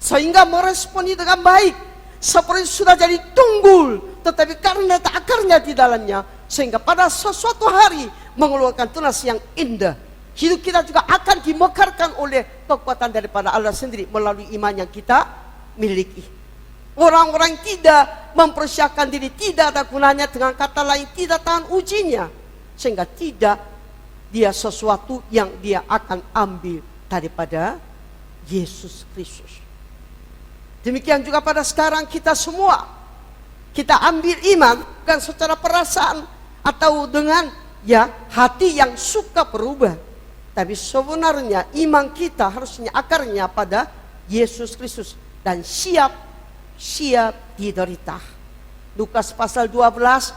Sehingga meresponi dengan baik. Seperti sudah jadi tunggul, tetapi karena ada akarnya di dalamnya, sehingga pada sesuatu hari mengeluarkan tunas yang indah. Hidup kita juga akan dimekarkan oleh kekuatan daripada Allah sendiri melalui iman yang kita miliki. Orang-orang tidak mempersiapkan diri, tidak ada gunanya, dengan kata lain tidak tahan ujinya, sehingga tidak dia sesuatu yang dia akan ambil daripada Yesus Kristus. Demikian juga pada sekarang kita semua, kita ambil iman bukan secara perasaan atau dengan hati yang suka berubah, tapi sebenarnya iman kita harusnya akarnya pada Yesus Kristus dan siap diderita. Lukas pasal 12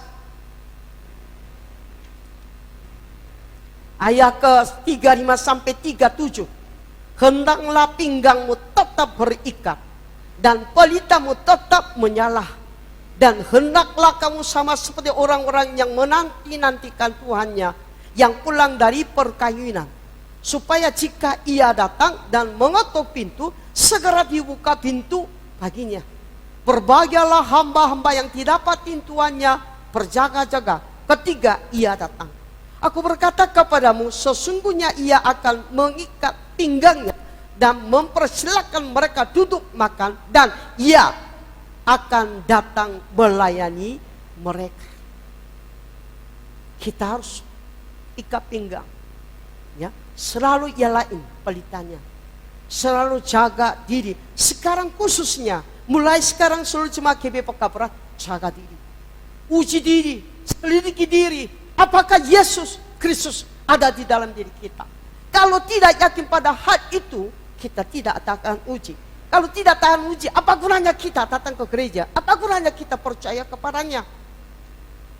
ayat ke 35 sampai 37. Hendaklah pinggangmu tetap berikat dan pelitamu tetap menyala, dan hendaklah kamu sama seperti orang-orang yang menanti-nantikan Tuhannya yang pulang dari perkawinan, supaya jika ia datang dan mengetuk pintu, segera dibuka pintu baginya. Berbahagialah hamba-hamba yang tidak dapat tuannya berjaga-jaga ketika ia datang. Aku berkata kepadamu, sesungguhnya ia akan mengikat pinggangnya dan mempersilahkan mereka duduk makan, dan ia akan datang melayani mereka. Kita harus ikat pinggang, ya, selalu nyalain pelitanya, selalu jaga diri. Sekarang khususnya, mulai sekarang seluruh jemaat GBI Pekapra, jaga diri, uji diri, selidiki diri. Apakah Yesus Kristus ada di dalam diri kita? Kalau tidak yakin pada hal itu, kita tidak akan uji. Kalau tidak tahan uji, apa gunanya kita datang ke gereja? Apa gunanya kita percaya kepadanya?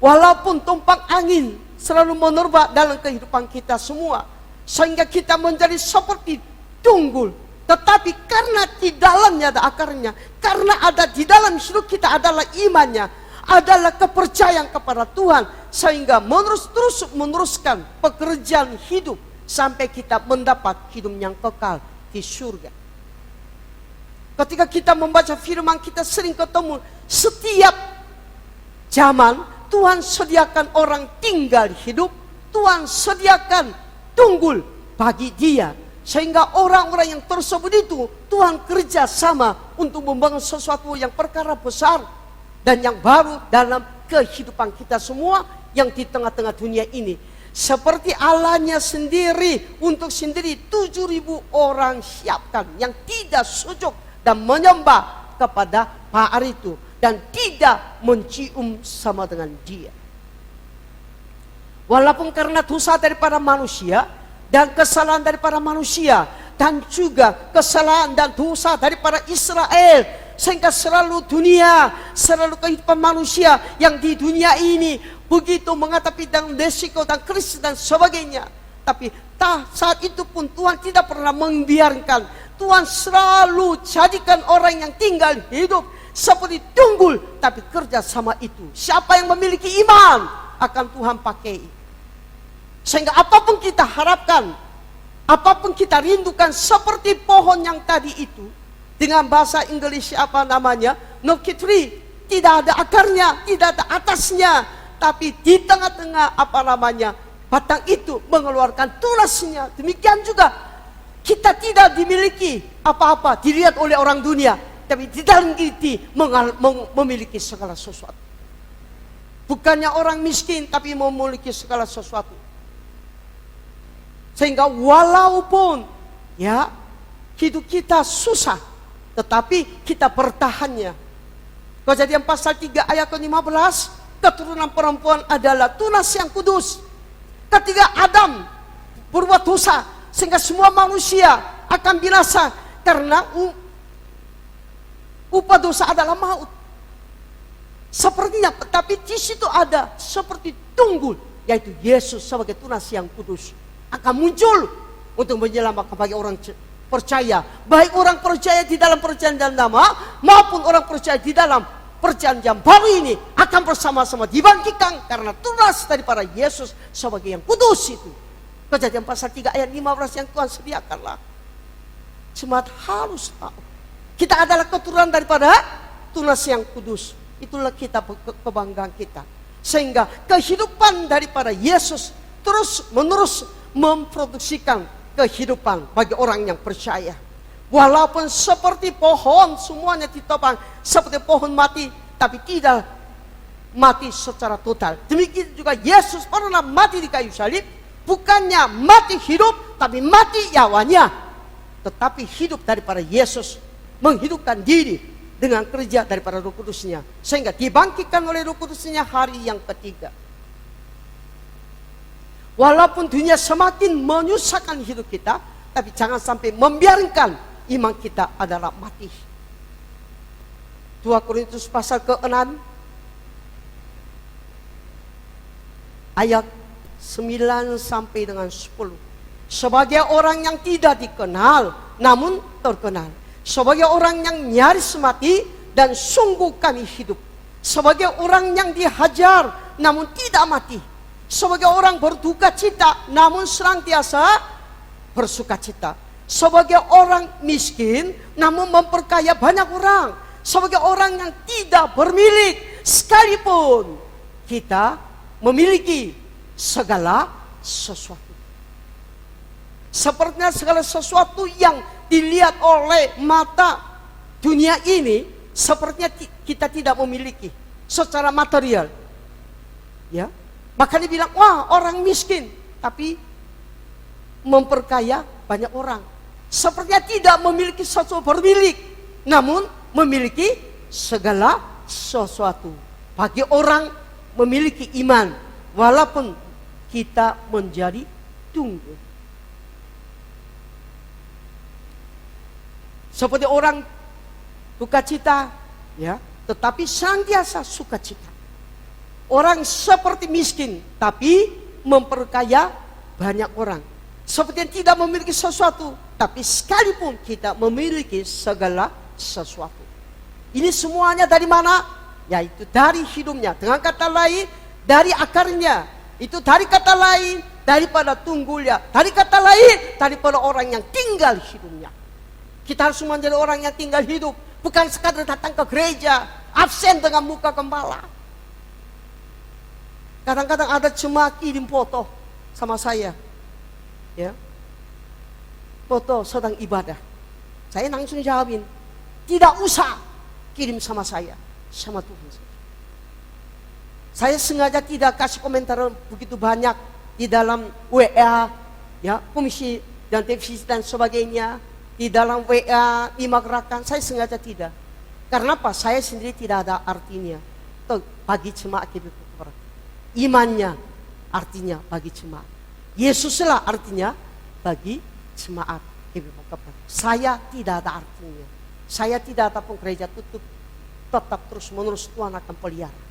Walaupun tumpang angin selalu menerba dalam kehidupan kita semua, sehingga kita menjadi seperti tunggul, tetapi karena di dalamnya ada akarnya, karena ada di dalam hidup kita adalah imannya, adalah kepercayaan kepada Tuhan, sehingga meneruskan pekerjaan hidup sampai kita mendapat hidup yang kekal di surga. Ketika kita membaca firman, kita sering ketemu setiap zaman Tuhan sediakan orang tinggal hidup, Tuhan sediakan tunggul bagi dia, sehingga orang-orang yang tersebut itu Tuhan kerja sama untuk membangun sesuatu yang perkara besar dan yang baru dalam kehidupan kita semua yang di tengah-tengah dunia ini. Seperti Allahnya sendiri, untuk sendiri 7.000 orang siapkan yang tidak sujud dan menyembah kepada Baal itu, dan tidak mencium sama dengan dia. Walaupun karena dosa daripada manusia dan kesalahan daripada manusia, dan juga kesalahan dan dosa daripada Israel, sehingga selalu dunia, selalu kehidupan manusia yang di dunia ini begitu menghadapi dengan resiko dan krisis dan sebagainya. Tapi saat itu pun Tuhan tidak pernah membiarkan. Tuhan selalu jadikan orang yang tinggal hidup seperti tunggul, tapi kerja sama itu. Siapa yang memiliki iman akan Tuhan pakai. Sehingga apapun kita harapkan, apapun kita rindukan, seperti pohon yang tadi itu, dengan bahasa Inggris apa namanya, Noki tree, tidak ada akarnya, tidak ada atasnya, tapi di tengah-tengah apa namanya, batang itu mengeluarkan tunasnya. Demikian juga kita tidak dimiliki apa-apa, dilihat oleh orang dunia. tapi di dalam diri memiliki segala sesuatu. Bukannya orang miskin, tapi memiliki segala sesuatu. Sehingga walaupun ya hidup kita susah, tetapi kita bertahannya. Kejadian pasal 3 ayat ke-15, keturunan perempuan adalah tunas yang kudus. Ketika Adam berbuat dosa, sehingga semua manusia akan binasa karena upah dosa adalah maut. Sepertinya, tapi di situ ada seperti tunggul, yaitu Yesus sebagai tunas yang kudus akan muncul untuk menyelamatkan bagi orang percaya, baik orang percaya di dalam perjanjian lama maupun orang percaya di dalam perjanjian baru ini akan bersama-sama dibangkitkan karena tunas daripada Yesus sebagai yang kudus itu. Kejadian pasal 3 ayat 15 yang Tuhan sediakanlah. Jemaat harus tahu, kita adalah keturunan daripada tunas yang kudus. Itulah kita kebanggaan kita. Sehingga kehidupan daripada Yesus terus menerus memproduksikan kehidupan bagi orang yang percaya. Walaupun seperti pohon semuanya ditopang seperti pohon mati, tapi tidak mati secara total. Demikian juga Yesus pernah mati di kayu salib, bukannya mati hidup, tapi mati nyawanya. Tetapi hidup daripada Yesus menghidupkan diri dengan kerja daripada Roh Kudus-Nya, sehingga dibangkitkan oleh Roh Kudus-Nya hari yang ketiga. Walaupun dunia semakin menyusahkan hidup kita, tapi jangan sampai membiarkan iman kita adalah mati. 2 Korintus pasal ke-6 ayat 9 sampai dengan 10. Sebagai orang yang tidak dikenal namun terkenal, sebagai orang yang nyaris mati dan sungguh kami hidup, sebagai orang yang dihajar namun tidak mati, sebagai orang berduka cita namun senantiasa bersuka cita, sebagai orang miskin namun memperkaya banyak orang, sebagai orang yang tidak bermilik sekalipun kita memiliki segala sesuatu. Sepertinya segala sesuatu yang dilihat oleh mata dunia ini sepertinya kita tidak memiliki secara material. Ya, makanya bilang, wah orang miskin tapi memperkaya banyak orang. Sepertinya tidak memiliki sesuatu bermilik, namun memiliki segala sesuatu. Bagi orang memiliki iman, walaupun kita menjadi tunggu. Seperti orang sukacita, ya, tetapi senantiasa sukacita. Orang seperti miskin, tapi memperkaya banyak orang. Seperti yang tidak memiliki sesuatu, tapi sekalipun kita memiliki segala sesuatu. Ini semuanya dari mana? Yaitu dari hidupnya. Dengan kata lain, dari akarnya. Itu dari kata lain, daripada tunggulnya. Dari kata lain, daripada orang yang tinggal hidupnya. Kita harus menjadi orang yang tinggal hidup, bukan sekadar datang ke gereja, absen dengan muka gembala. Kadang-kadang ada jemaat kirim foto sama saya, ya, foto sedang ibadah. Saya langsung jawabin, tidak usah kirim sama saya, sama Tuhan. Saya sengaja tidak kasih komentar begitu banyak di dalam WA, ya, komisi dan televisi dan sebagainya. Di dalam WA, lima gerakan, saya sengaja tidak. Karena apa? Saya sendiri tidak ada artinya bagi jemaat GBI Kebaran. Imannya artinya bagi jemaat. Yesuslah artinya bagi jemaat GBI Kebaran. Saya tidak ada artinya. Saya tidak ada pun gereja tutup. Tetap terus menerus Tuhan akan pelihara.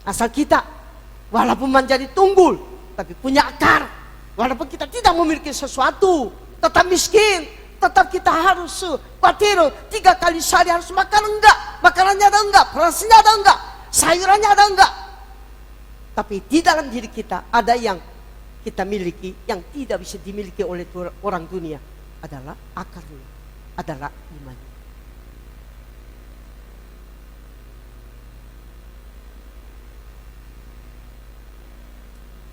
Asal kita walaupun menjadi tunggul, tapi punya akar. Walaupun kita tidak memiliki sesuatu, tetap miskin, tetap kita harus khawatir 3 kali sehari harus makan enggak, makanannya ada enggak, berasnya ada enggak, sayurannya ada enggak. Tapi di dalam diri kita ada yang kita miliki yang tidak bisa dimiliki oleh orang dunia, adalah akarnya, adalah iman.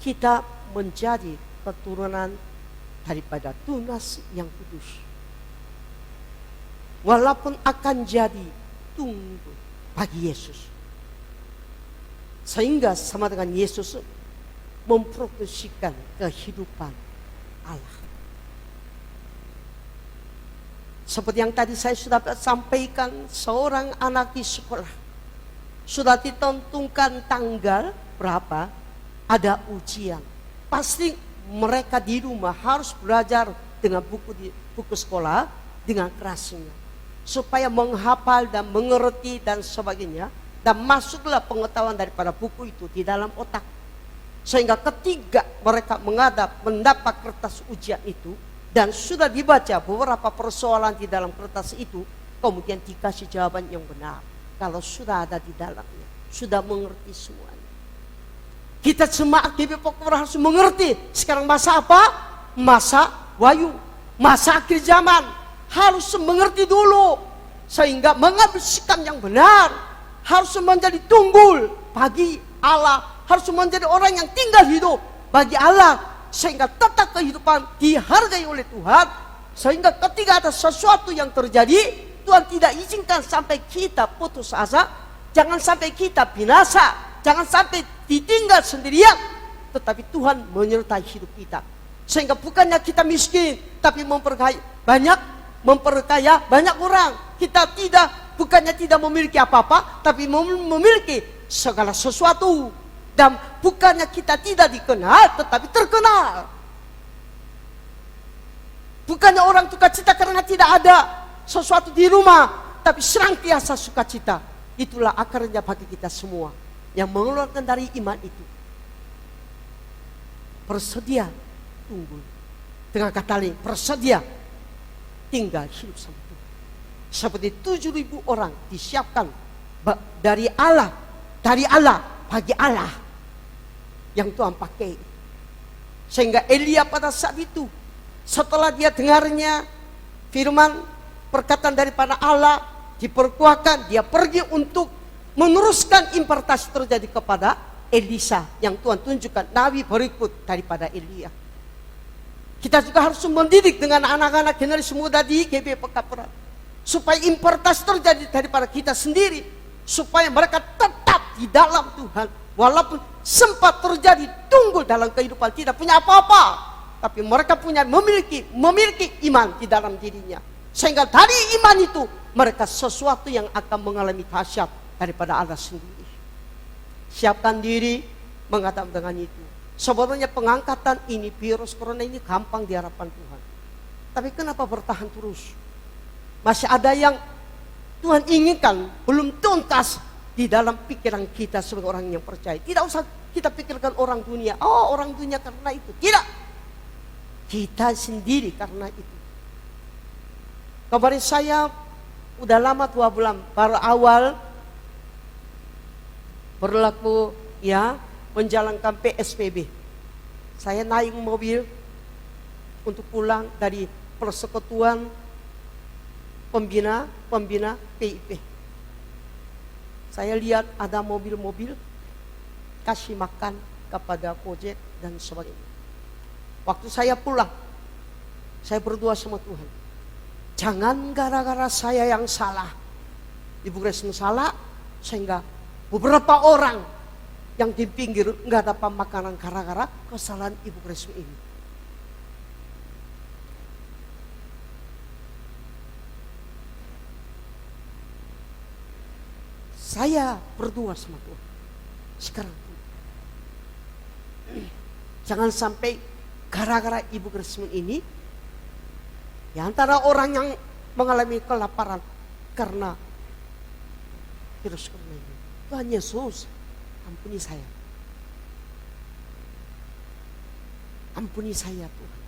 Kita menjadi keturunan daripada tunas yang kudus. walaupun akan jadi tunggu bagi Yesus. Sehingga sama dengan Yesus memproduksikan kehidupan Allah. Seperti yang tadi saya sudah sampaikan, seorang anak di sekolah sudah ditentukan tanggal berapa ada ujian. Pasti mereka di rumah harus belajar dengan buku sekolah dengan kerasnya, supaya menghafal dan mengerti dan sebagainya, dan masuklah pengetahuan daripada buku itu di dalam otak. Sehingga ketika mereka mendapat kertas ujian itu dan sudah dibaca beberapa persoalan di dalam kertas itu, kemudian dikasih jawaban yang benar. Kalau sudah ada di dalamnya, sudah mengerti semuanya. Kita semua aktif pokoknya harus mengerti. Sekarang masa apa? Masa wahyu, masa akhir zaman. Harus mengerti dulu, sehingga mengambil sikap yang benar. Harus menjadi tunggul bagi Allah. Harus menjadi orang yang tinggal hidup bagi Allah, sehingga tetap kehidupan dihargai oleh Tuhan. Sehingga ketika ada sesuatu yang terjadi, Tuhan tidak izinkan sampai kita putus asa. Jangan sampai kita binasa, jangan sampai ditinggal sendirian. Tetapi Tuhan menyertai hidup kita, sehingga bukannya kita miskin, tapi memperkaya banyak orang. Kita bukannya tidak memiliki apa-apa, tapi memiliki segala sesuatu. Dan bukannya kita tidak dikenal, tetapi terkenal. Bukannya orang sukacita karena tidak ada sesuatu di rumah, tapi senantiasa sukacita. Itulah akarnya bagi kita semua yang mengeluarkan dari iman itu. Bersedia tunggu. Dengan kata lain, bersedia tinggal hidup sama Tuhan. Seperti 7.000 orang disiapkan dari Allah bagi Allah yang Tuhan pakai. Sehingga Elia pada saat itu, setelah dia dengarnya firman perkataan daripada Allah, diperkuatkan, dia pergi untuk meneruskan impartasi terjadi kepada Elisa yang Tuhan tunjukkan, nabi berikut daripada Elia. Kita juga harus mendidik dengan anak-anak generasi muda di GB Pekapuran, supaya impartasi terjadi daripada kita sendiri, supaya mereka tetap di dalam Tuhan. Walaupun sempat terjadi tunggul dalam kehidupan, tidak punya apa-apa, tapi mereka memiliki iman di dalam dirinya. Sehingga dari iman itu mereka sesuatu yang akan mengalami dahsyat daripada Allah sendiri. Siapkan diri menghadap dengan itu. Sebenarnya pengangkatan ini, virus corona ini gampang diharapkan Tuhan. Tapi kenapa bertahan terus? Masih ada yang Tuhan inginkan belum tuntas di dalam pikiran kita sebagai orang yang percaya. Tidak usah kita pikirkan orang dunia. Oh, orang dunia karena itu. Tidak. Kita sendiri karena itu. Kemarin saya udah lama 2 bulan baru awal berlaku ya menjalankan PSBB. Saya naik mobil untuk pulang dari persekutuan pembina PIP. Saya lihat ada mobil-mobil kasih makan kepada Gojek dan sebagainya. Waktu saya pulang, saya berdoa sama Tuhan. Jangan gara-gara saya yang salah, Ibu Gresmi salah, sehingga beberapa orang yang di pinggir nggak dapat makanan gara-gara kesalahan Ibu Gresmi ini. Saya berdoa sama Tuhan. Sekarang jangan sampai gara-gara Ibu Gresmi ini, di antara orang yang mengalami kelaparan karena virus corona ini. Tuhan Yesus, ampuni saya. Ampuni saya Tuhan.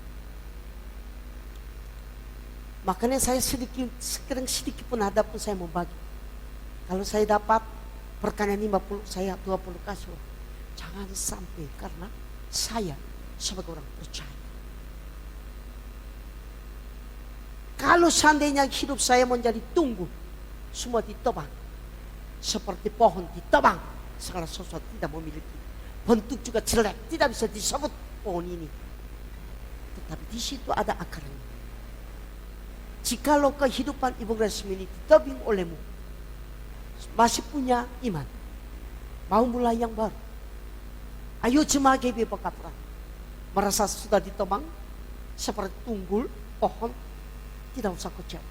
Makanya saya sedikit pun ada pun saya mau bagi. Kalau saya dapat perkanan 50, saya 20 kasih. Jangan sampai karena saya sebagai orang percaya. Kalau seandainya hidup saya menjadi tunggu, semua ditebang. Seperti pohon ditebang, segala sesuatu tidak memiliki. Bentuk juga jelek, tidak bisa disebut pohon ini. Tetapi di situ ada akarnya. Jikalau kehidupan Ibu Grace ini ditebing olehmu, masih punya iman, mau mulai yang baru, ayo jemaat GB Pekapran, merasa sudah ditebang seperti tunggul pohon, tidak usah kecewa.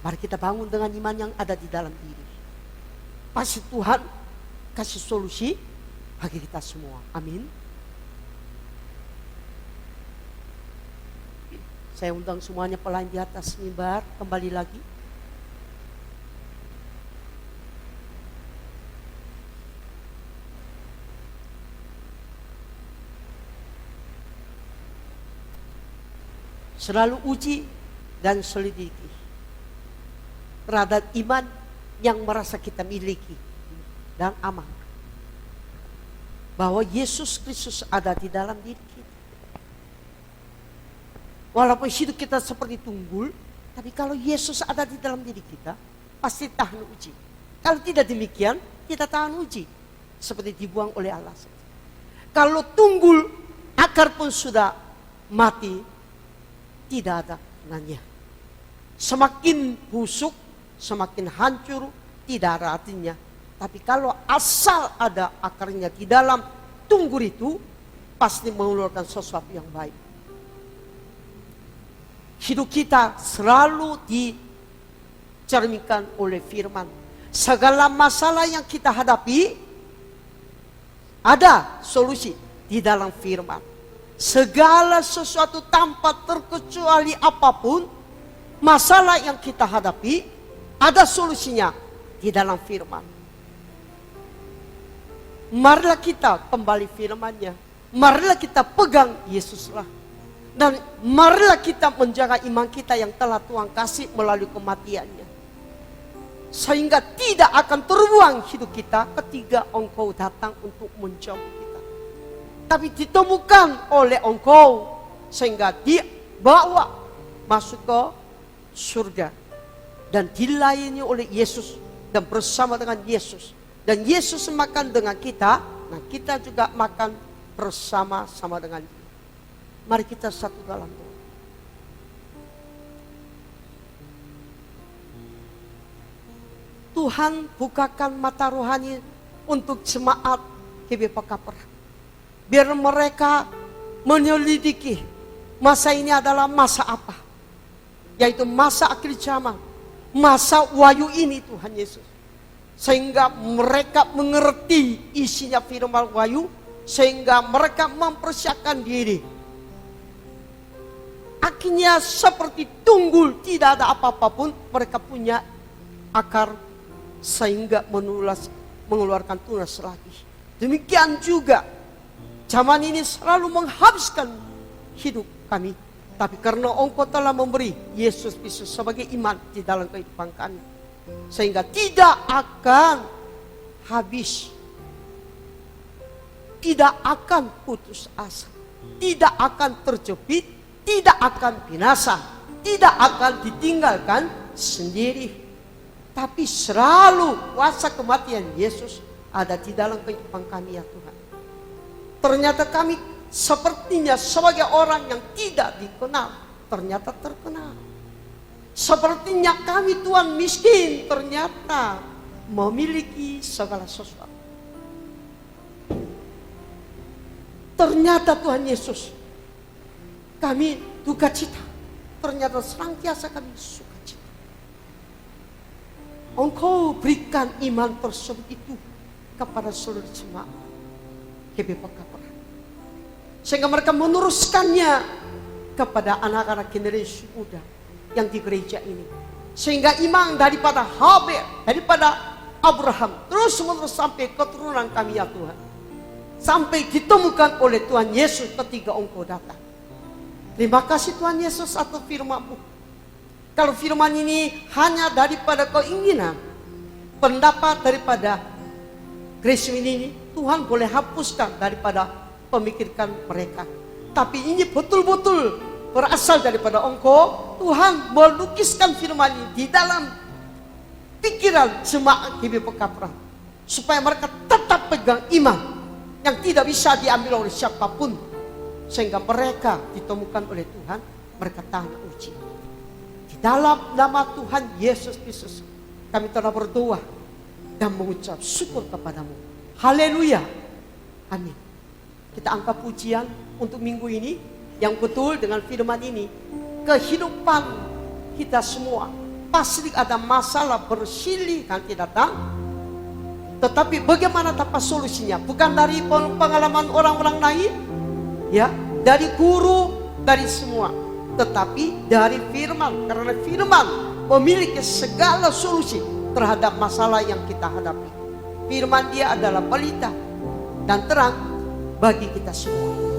Mari kita bangun dengan iman yang ada di dalam diri. Pasti Tuhan kasih solusi bagi kita semua. Amin. Saya undang semuanya pelayan di atas mimbar kembali lagi. Selalu uji dan selidiki terhadap iman yang merasa kita miliki dan aman. Bahwa Yesus Kristus ada di dalam diri kita. Walaupun hidup kita seperti tunggul, tapi kalau Yesus ada di dalam diri kita, pasti tahan uji. Kalau tidak demikian, kita tahan uji. Seperti dibuang oleh Allah. Kalau tunggul, akar pun sudah mati, tidak ada gunanya. Semakin busuk, semakin hancur, tidak ada artinya. Tapi kalau asal ada akarnya di dalam tunggul itu, pasti mengeluarkan sesuatu yang baik. Hidup kita selalu dicerminkan oleh firman. Segala masalah yang kita hadapi, ada solusi di dalam firman. Segala sesuatu tanpa terkecuali apapun, masalah yang kita hadapi, ada solusinya di dalam firman. Marilah kita kembali firman-Nya. Marilah kita pegang Yesuslah. Dan marilah kita menjaga iman kita yang telah Tuhan kasih melalui kematiannya. Sehingga tidak akan terbuang hidup kita ketika Engkau datang untuk menjemput kita. Tapi ditemukan oleh Engkau sehingga dibawa masuk ke surga. Dan dilayani oleh Yesus dan bersama dengan Yesus. Dan Yesus makan dengan kita, nah kita juga makan bersama-sama dengan Dia. Mari kita satu dalam doa. Tuhan bukakan mata rohani untuk jemaat GB Pekapran. Biar mereka menyelidiki masa ini adalah masa apa. Yaitu masa akhir zaman. Masa wahyu ini Tuhan Yesus. Sehingga mereka mengerti isinya firman wahyu. Sehingga mereka mempersiapkan diri. Akhirnya seperti tunggul, tidak ada apa-apa pun, mereka punya akar sehingga mengeluarkan tunas lagi. Demikian juga zaman ini selalu menghabiskan hidup kami, tapi karena Engkau telah memberi Yesus Kristus sebagai iman di dalam kehidupan kami, sehingga tidak akan habis, tidak akan putus asa, tidak akan terjepit, tidak akan binasa, tidak akan ditinggalkan sendiri. Tapi selalu kuasa kematian Yesus ada di dalam kehidupan kami ya Tuhan. Ternyata kami sepertinya sebagai orang yang tidak dikenal, ternyata terkenal. Sepertinya kami Tuhan miskin, ternyata memiliki segala sesuatu. Ternyata Tuhan Yesus, kami duka cita, ternyata senantiasa kami suka cita. Engkau berikan iman tersebut itu kepada seluruh jemaat GB Pekapran, sehingga mereka meneruskannya kepada anak-anak generasi muda yang di gereja ini. Sehingga iman daripada Habel, daripada Abraham, terus menerus sampai keturunan kami ya Tuhan. Sampai ditemukan oleh Tuhan Yesus ketika Engkau datang. Terima kasih Tuhan Yesus atas firman-Mu. Kalau firman ini hanya daripada keinginan, pendapat daripada Grace ini, Tuhan boleh hapuskan daripada pemikiran mereka. Tapi ini betul-betul berasal daripada Engkau. Tuhan melukiskan firman ini di dalam pikiran jemaat GB Pekapran, supaya mereka tetap pegang iman yang tidak bisa diambil oleh siapapun. Sehingga mereka ditemukan oleh Tuhan, mereka tahan uji. Dalam nama Tuhan Yesus Kristus, kami telah berdoa dan mengucap syukur kepadamu. Haleluya. Amin. Kita angkat pujian untuk minggu ini yang betul dengan firman ini. Kehidupan kita semua pasti ada masalah bersilih nanti datang. Tetapi bagaimana tanpa solusinya? Bukan dari pengalaman orang-orang lain, ya, dari guru, dari semua, tetapi dari firman. Karena firman memiliki segala solusi terhadap masalah yang kita hadapi. Firman dia adalah pelita dan terang bagi kita semua.